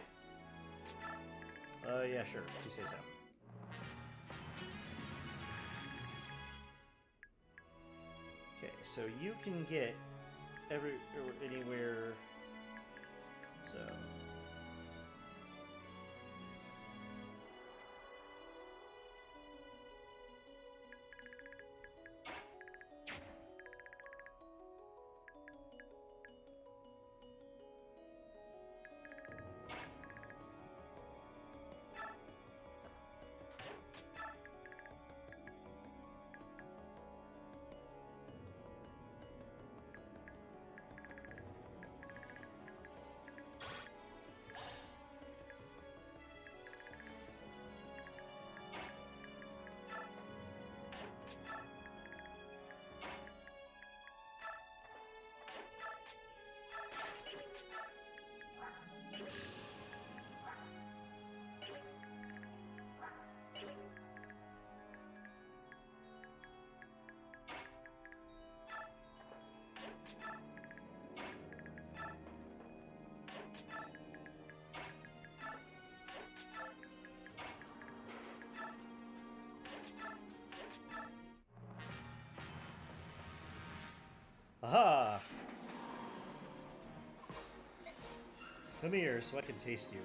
Yeah, sure. If you say so. Okay, so you can get anywhere. So aha! Come here so I can taste you.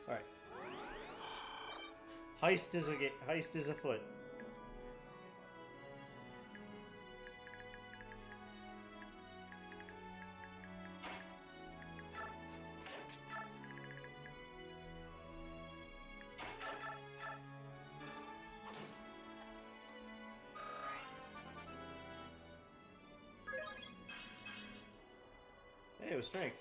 Alright. Heist is afoot. Hey, it was strength.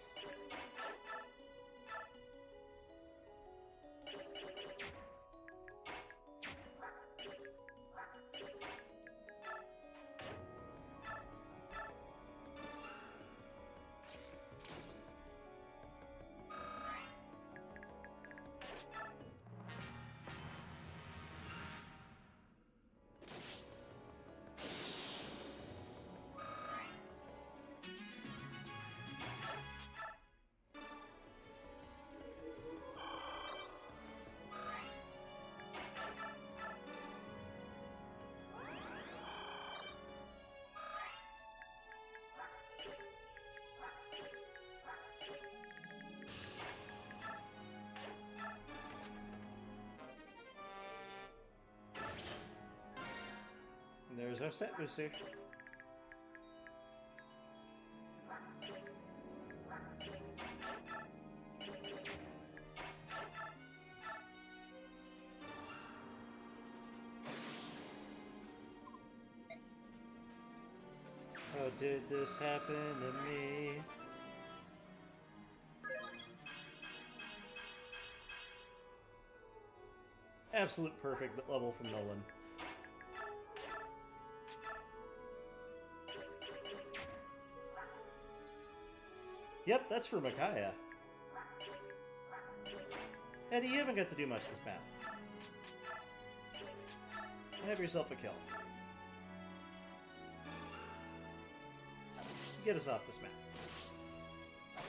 There's our stat booster. How did this happen to me? Absolute perfect level from Nolan. Yep, that's for Micaiah. Eddie, you haven't got to do much this map. Have yourself a kill. Get us off this map.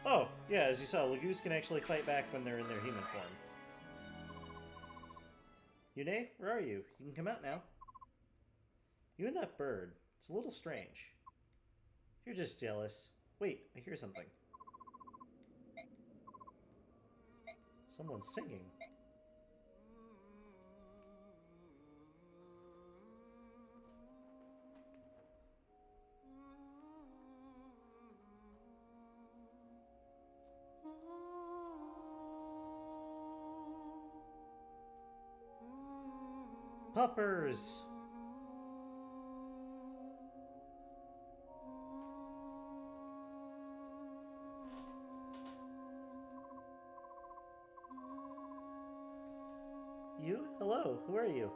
Oh, yeah, as you saw, Lagoos can actually fight back when they're in their human form. Yune, where are you? You can come out now. You and that bird. It's a little strange. You're just jealous. Wait, I hear something. Someone's singing. Puppers! You? Hello, who are you?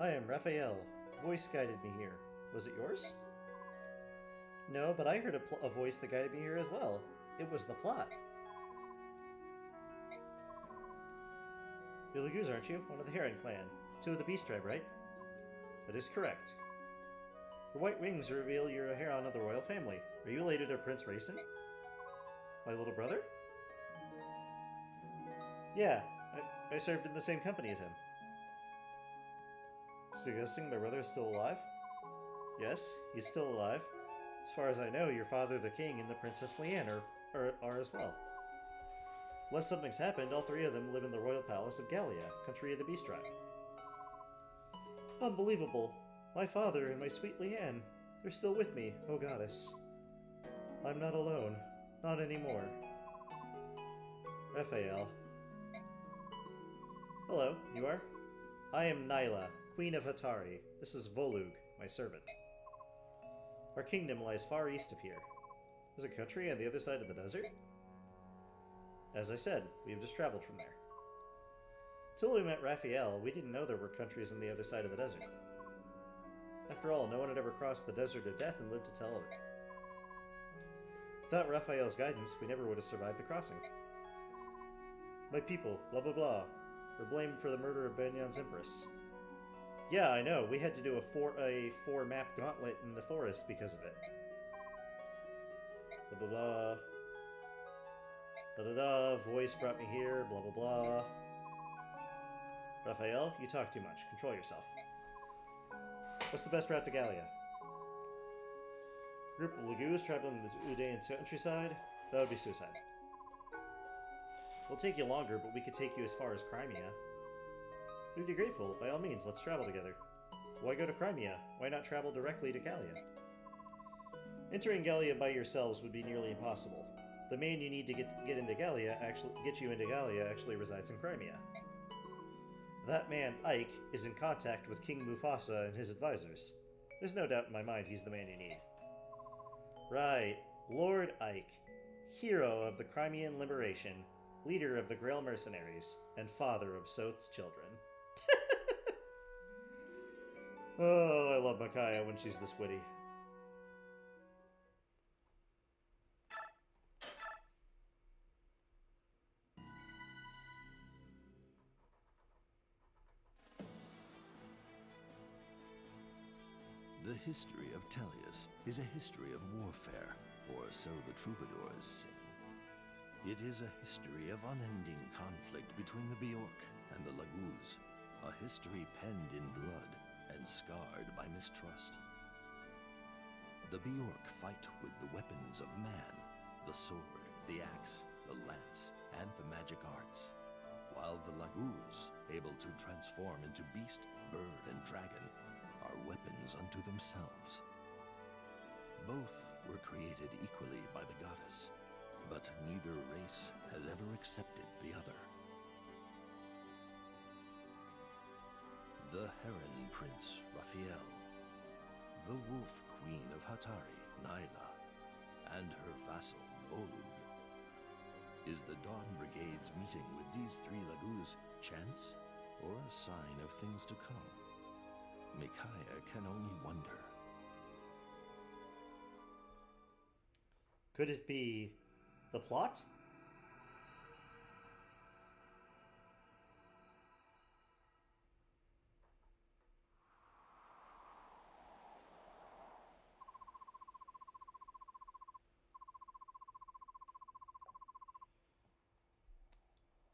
I am Raphael. Voice guided me here. Was it yours? No, but I heard a voice that guided me here as well. It was the plot. You're Lagoos, aren't you? One of the Heron clan. Two of the Beast tribe, right? That is correct. Your white wings reveal you're a Heron of the royal family. Are you related to Prince Raisin? My little brother? Yeah, I served in the same company as him. Suggesting my brother is still alive? Yes, he's still alive. As far as I know, your father, the king, and the Princess Leanne are as well. Unless something's happened, all three of them live in the royal palace of Gallia, country of the Beast tribe. Unbelievable. My father and my sweet Leanne, they're still with me, oh goddess. I'm not alone. Not anymore. Raphael. Hello, you are? I am Nyla, Queen of Hatari. This is Volug, my servant. Our kingdom lies far east of here. There's a country on the other side of the desert? As I said, we have just traveled from there. Until we met Raphael, we didn't know there were countries on the other side of the desert. After all, no one had ever crossed the desert of death and lived to tell of it. Without Raphael's guidance, we never would have survived the crossing. My people, blah blah blah, were blamed for the murder of Banyan's empress. Yeah, I know, we had to do a four-map gauntlet in the forest because of it. Blah blah blah. Da-da-da, voice brought me here, blah blah blah. Raphael, you talk too much. Control yourself. What's the best route to Gallia? Group of Lagoos traveling the Udayan countryside? That would be suicide. It'll take you longer, but we could take you as far as Crimea. We'd be grateful. By all means, let's travel together. Why go to Crimea? Why not travel directly to Gallia? Entering Gallia by yourselves would be nearly impossible. The man you need to get into Gallia actually resides in Crimea. That man, Ike, is in contact with King Mufasa and his advisors. There's no doubt in my mind he's the man you need. Right, Lord Ike, hero of the Crimean liberation, leader of the Grail mercenaries, and father of Sothe's children. Oh, I love Micaiah when she's this witty. The history of Tellius is a history of warfare, or so the troubadours sing. It is a history of unending conflict between the Bjork and the Lagoos, a history penned in blood and scarred by mistrust. The Bjork fight with the weapons of man, the sword, the axe, the lance, and the magic arts, while the Laguz, able to transform into beast, bird, and dragon, are weapons unto themselves. Both were created equally by the goddess, but neither race has ever accepted the other. The Heron Prince, Raphael, the Wolf Queen of Hatari, Nyla, and her vassal, Volug. Is the Dawn Brigade's meeting with these three Laguz chance, or a sign of things to come? Micaiah can only wonder. Could it be the plot?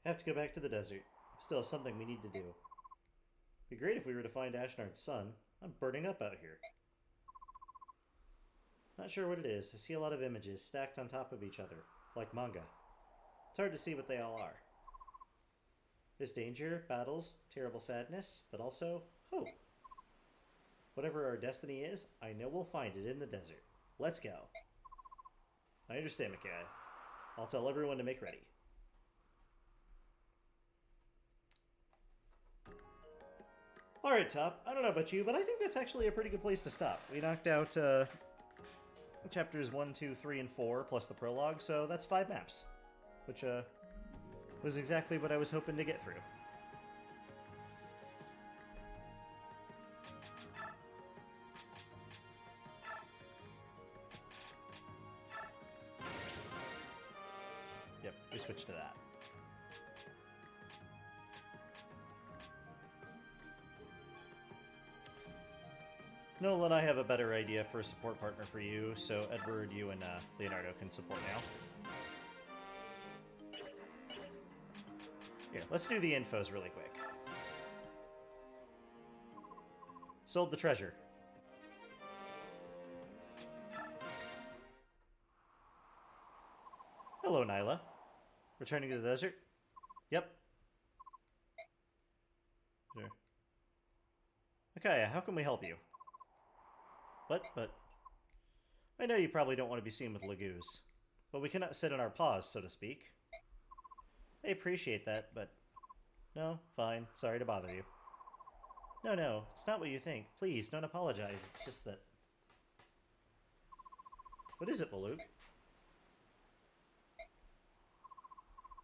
Have to go back to the desert. Still something we need to do. Be great if we were to find Ashnard's son. I'm burning up out here. Not sure what it is. I see a lot of images stacked on top of each other, like manga. It's hard to see what they all are. There's danger, battles, terrible sadness, but also hope. Whatever our destiny is, I know we'll find it in the desert. Let's go. I understand, Micaiah. I'll tell everyone to make ready. Alright, Top. I don't know about you, but I think that's actually a pretty good place to stop. We knocked out chapters 1, 2, 3, and 4, plus the prologue, so that's 5 maps. Which was exactly what I was hoping to get through. Yep, we switched to that. Nola and I have a better idea for a support partner for you, so Edward, you, and Leonardo can support now. Here, let's do the infos really quick. Sold the treasure. Hello, Nyla. Returning to the desert? Yep. Sure. Okay, how can we help you? But I know you probably don't want to be seen with Laguz, but we cannot sit on our paws, so to speak. I appreciate that, but... No, fine. Sorry to bother you. No, it's not what you think. Please, don't apologize. It's just that... What is it, Volug?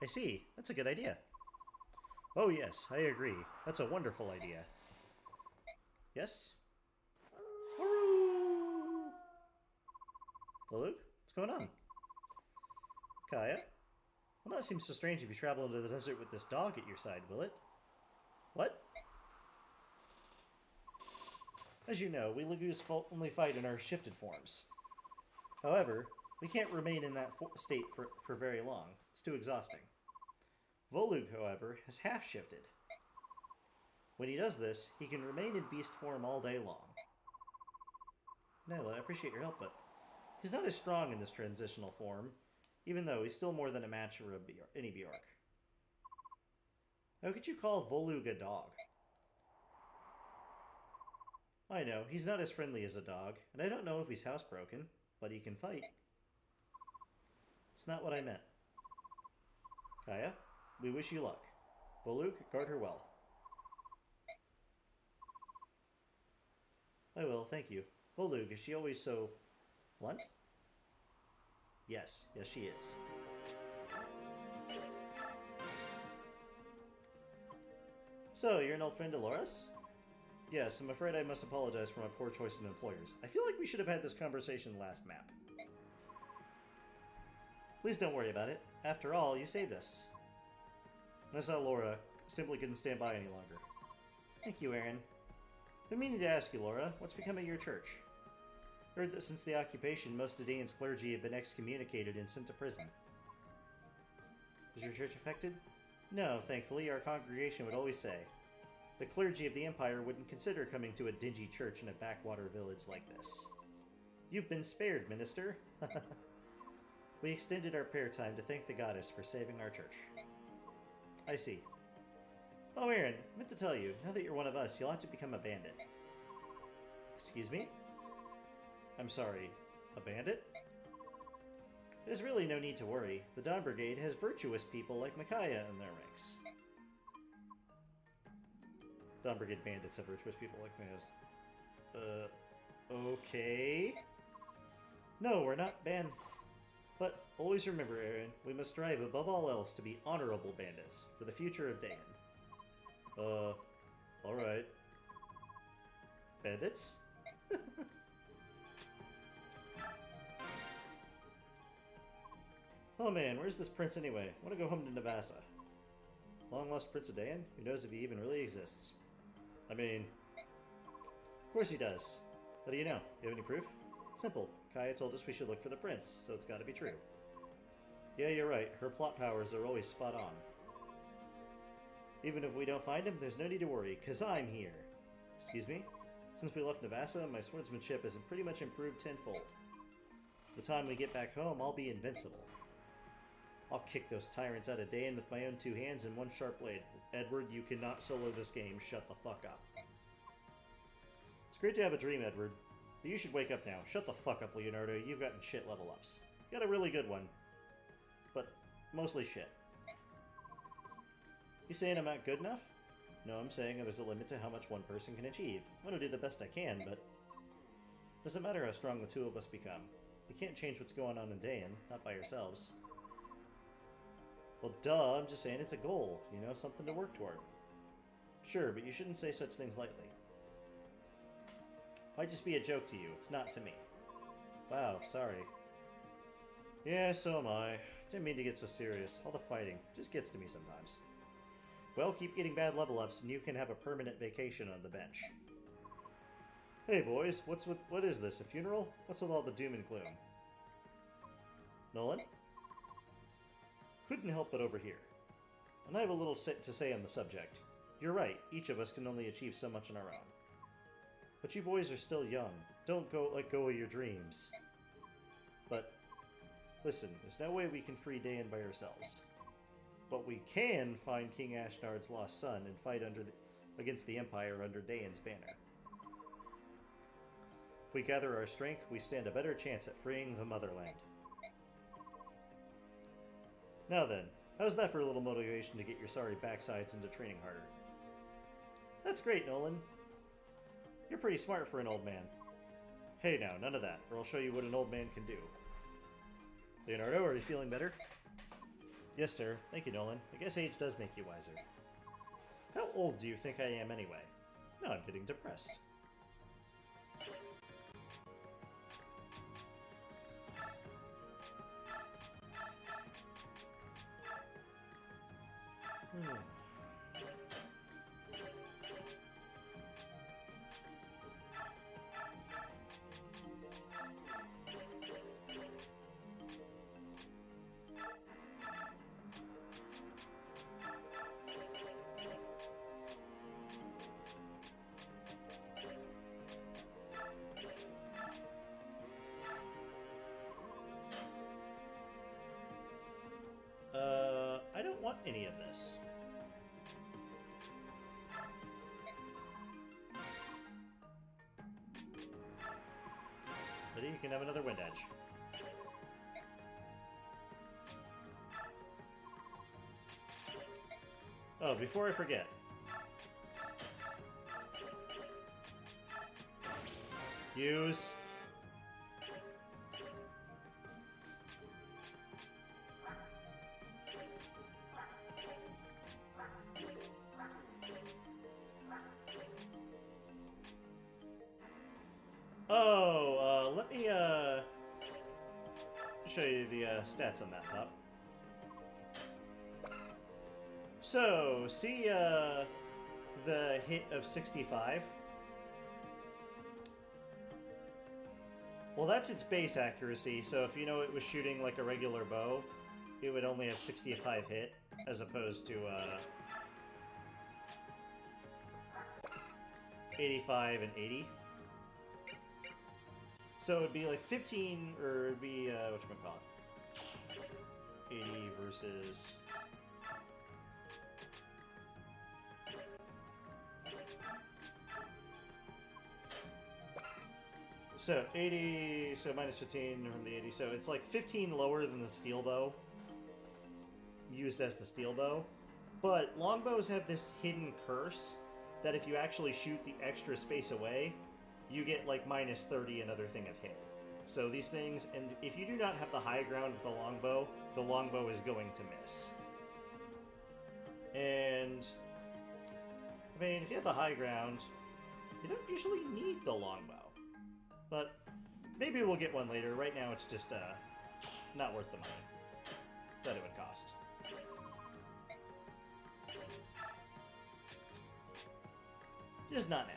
I see. That's a good idea. Oh yes, I agree. That's a wonderful idea. Yes? Volug? What's going on? Kaya? Well, that seems so strange if you travel into the desert with this dog at your side, will it? What? As you know, we Laguz only fight in our shifted forms. However, we can't remain in that state for very long. It's too exhausting. Volug, however, has half-shifted. When he does this, he can remain in beast form all day long. Nyla, I appreciate your help, but he's not as strong in this transitional form, even though he's still more than a match for any Bjork. How could you call Volug a dog? I know, he's not as friendly as a dog, and I don't know if he's housebroken, but he can fight. It's not what I meant. Kaya, we wish you luck. Volug, guard her well. I will, thank you. Volug, is she always so... blunt? Yes, she is. So, you're an old friend of Laura's? Yes, I'm afraid I must apologize for my poor choice of employers. I feel like we should have had this conversation last map. Please don't worry about it. After all, you saved us. Nessa Laura simply couldn't stand by any longer. Thank you, Aaron. I've been meaning to ask you, Laura, what's become of your church? Heard that since the occupation, most of Dane's clergy have been excommunicated and sent to prison. Is your church affected? No, thankfully, our congregation would always say. The clergy of the Empire wouldn't consider coming to a dingy church in a backwater village like this. You've been spared, Minister. We extended our prayer time to thank the goddess for saving our church. I see. Oh, Aaron, I meant to tell you, now that you're one of us, you'll have to become a bandit. Excuse me? I'm sorry, a bandit? There's really no need to worry. The Dawn Brigade has virtuous people like Micaiah in their ranks. Dawn Brigade bandits have virtuous people like Micaiah's. Okay. No, we're not But always remember, Aaron, we must strive above all else to be honorable bandits for the future of Dayan. Alright. Bandits? Oh man, where's this prince anyway? I want to go home to Navassa. Long lost Prince of Dayan? Who knows if he even really exists? I mean, of course he does. How do you know? You have any proof? Simple. Kaya told us we should look for the prince, so it's gotta be true. Yeah, you're right. Her plot powers are always spot on. Even if we don't find him, there's no need to worry, because I'm here. Excuse me? Since we left Navassa, my swordsmanship has pretty much improved tenfold. The time we get back home, I'll be invincible. I'll kick those tyrants out of Dayan with my own two hands and one sharp blade. Edward, you cannot solo this game. Shut the fuck up. It's great to have a dream, Edward. But you should wake up now. Shut the fuck up, Leonardo. You've gotten shit level ups. You got a really good one. But mostly shit. You saying I'm not good enough? No, I'm saying there's a limit to how much one person can achieve. I'm gonna do the best I can, but doesn't matter how strong the two of us become. We can't change what's going on in Dayan, not by ourselves. Well, duh, I'm just saying it's a goal, you know, something to work toward. Sure, but you shouldn't say such things lightly. Might just be a joke to you, it's not to me. Wow, sorry. Yeah, so am I. Didn't mean to get so serious. All the fighting just gets to me sometimes. Well, keep getting bad level ups and you can have a permanent vacation on the bench. Hey boys, what is this, a funeral? What's with all the doom and gloom? Nolan? Couldn't help but overhear. And I have a little to say on the subject. You're right, each of us can only achieve so much on our own. But you boys are still young. Don't let go of your dreams. But, listen, there's no way we can free Dayan by ourselves. But we can find King Ashnard's lost son and fight against the Empire under Dayan's banner. If we gather our strength, we stand a better chance at freeing the motherland. Now then, how's that for a little motivation to get your sorry backsides into training harder? That's great, Nolan. You're pretty smart for an old man. Hey now, none of that, or I'll show you what an old man can do. Leonardo, are you feeling better? Yes, sir. Thank you, Nolan. I guess age does make you wiser. How old do you think I am anyway? Now I'm getting depressed. I don't want any of this. Lydia, you can have another wind edge. Oh, before I forget. Use. Oh, let me, show you the, stats on that top. So, see, the hit of 65? Well, that's its base accuracy, so if you know it was shooting like a regular bow, it would only have 65 hit, as opposed to, 85 and 80. So it'd be like 15, or it'd be, whatchamacallit, 80 versus... So, 80, so minus 15 from the 80, so it's like 15 lower than the steel bow, used as the steel bow. But longbows have this hidden curse that if you actually shoot the extra space away, you get like minus 30 another thing of hit. So these things, and if you do not have the high ground with the longbow is going to miss. And, I mean, if you have the high ground, you don't usually need the longbow. But maybe we'll get one later. Right now it's just not worth the money that it would cost. Just not now.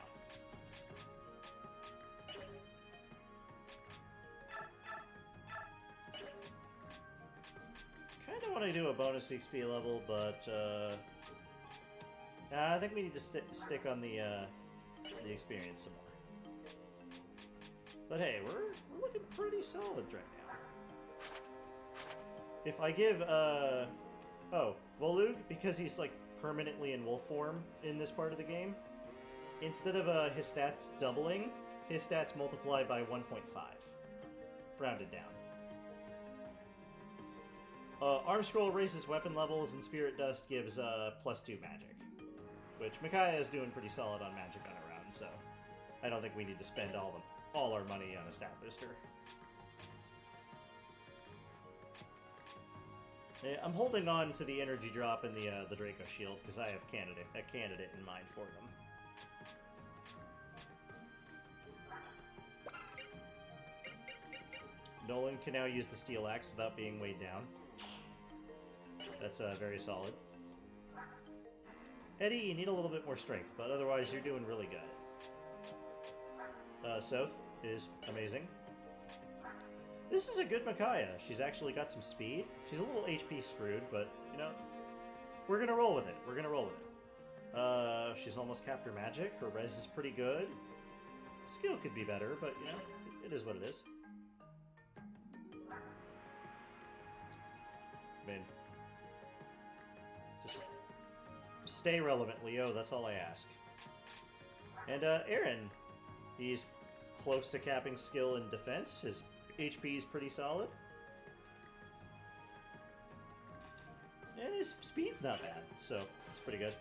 Kind of want to do a bonus XP level, but I think we need to stick on the experience some more. But hey, we're looking pretty solid right now. If I give Volug, because he's like permanently in wolf form in this part of the game, instead of his stats doubling, his stats multiply by 1.5. Rounded down. Arm Scroll raises weapon levels, and Spirit Dust gives +2 magic. Which Micaiah is doing pretty solid on magic on her own, so I don't think we need to spend all our money on a stat booster. I'm holding on to the energy drop and the Draco Shield because I have a candidate in mind for them. Nolan can now use the Steel Axe without being weighed down. That's very solid. Eddie, you need a little bit more strength, but otherwise you're doing really good. Sothe is amazing. This is a good Micaiah. She's actually got some speed. She's a little HP screwed, but, you know, we're gonna roll with it. We're gonna roll with it. She's almost capped her magic. Her res is pretty good. Skill could be better, but, you know, it is what it is. I mean, just stay relevant, Leo. That's all I ask. And, Aaron, he's close to capping skill and defense. His HP is pretty solid. And his speed's not bad, so it's pretty good.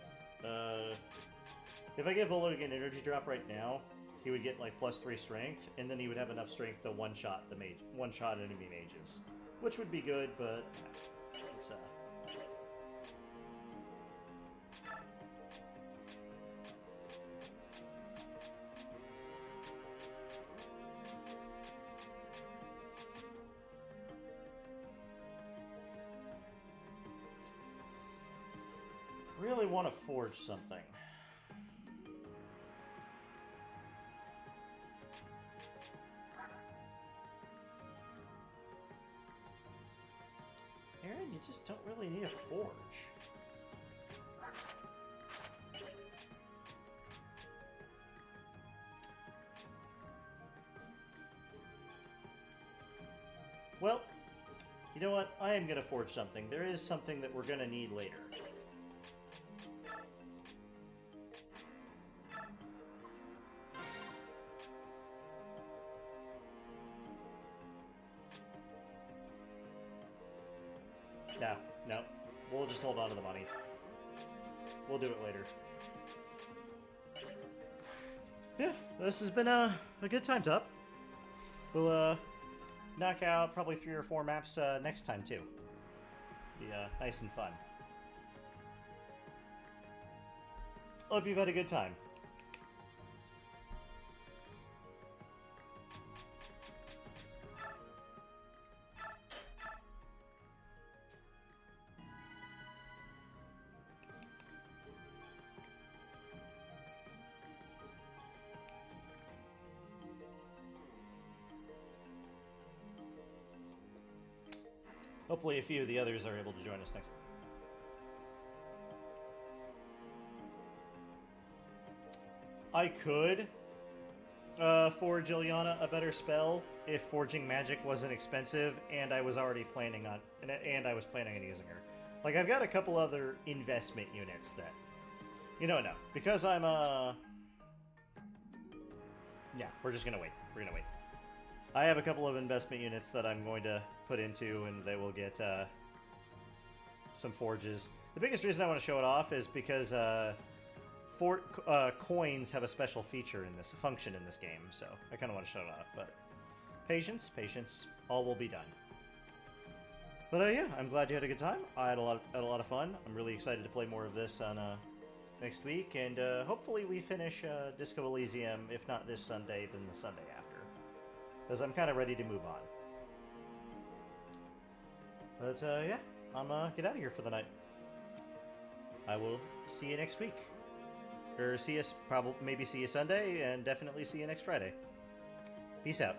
If I give Volug an energy drop right now, he would get like +3 strength, and then he would have enough strength to one-shot enemy mages. Which would be good, but it's really want to forge something. Aaron, you just don't really need a forge. Well, you know what? I am going to forge something. There is something that we're going to need later. No. We'll just hold on to the money. We'll do it later. Yeah, this has been a good time, Tup. We'll knock out probably 3 or 4 maps next time, too. Be nice and fun. Hope you've had a good time. Hopefully a few of the others are able to join us next time. I could forge Ilyana a better spell if forging magic wasn't expensive, and I was already planning on, and I was planning on using her. Like, I've got a couple other investment units that, no, because I'm yeah, we're just gonna wait. We're gonna wait. I have a couple of investment units that I'm going to put into, and they will get some forges. The biggest reason I want to show it off is because coins have a special feature in this function in this game, so I kind of want to show it off. But patience, patience, all will be done. But yeah, I'm glad you had a good time. I had a lot of fun. I'm really excited to play more of this on next week, and hopefully we finish Disco Elysium, if not this Sunday, then the Sunday after, because I'm kind of ready to move on. But yeah, I'm get out of here for the night. I will see you next week. Or see us, maybe see you Sunday, and definitely see you next Friday. Peace out.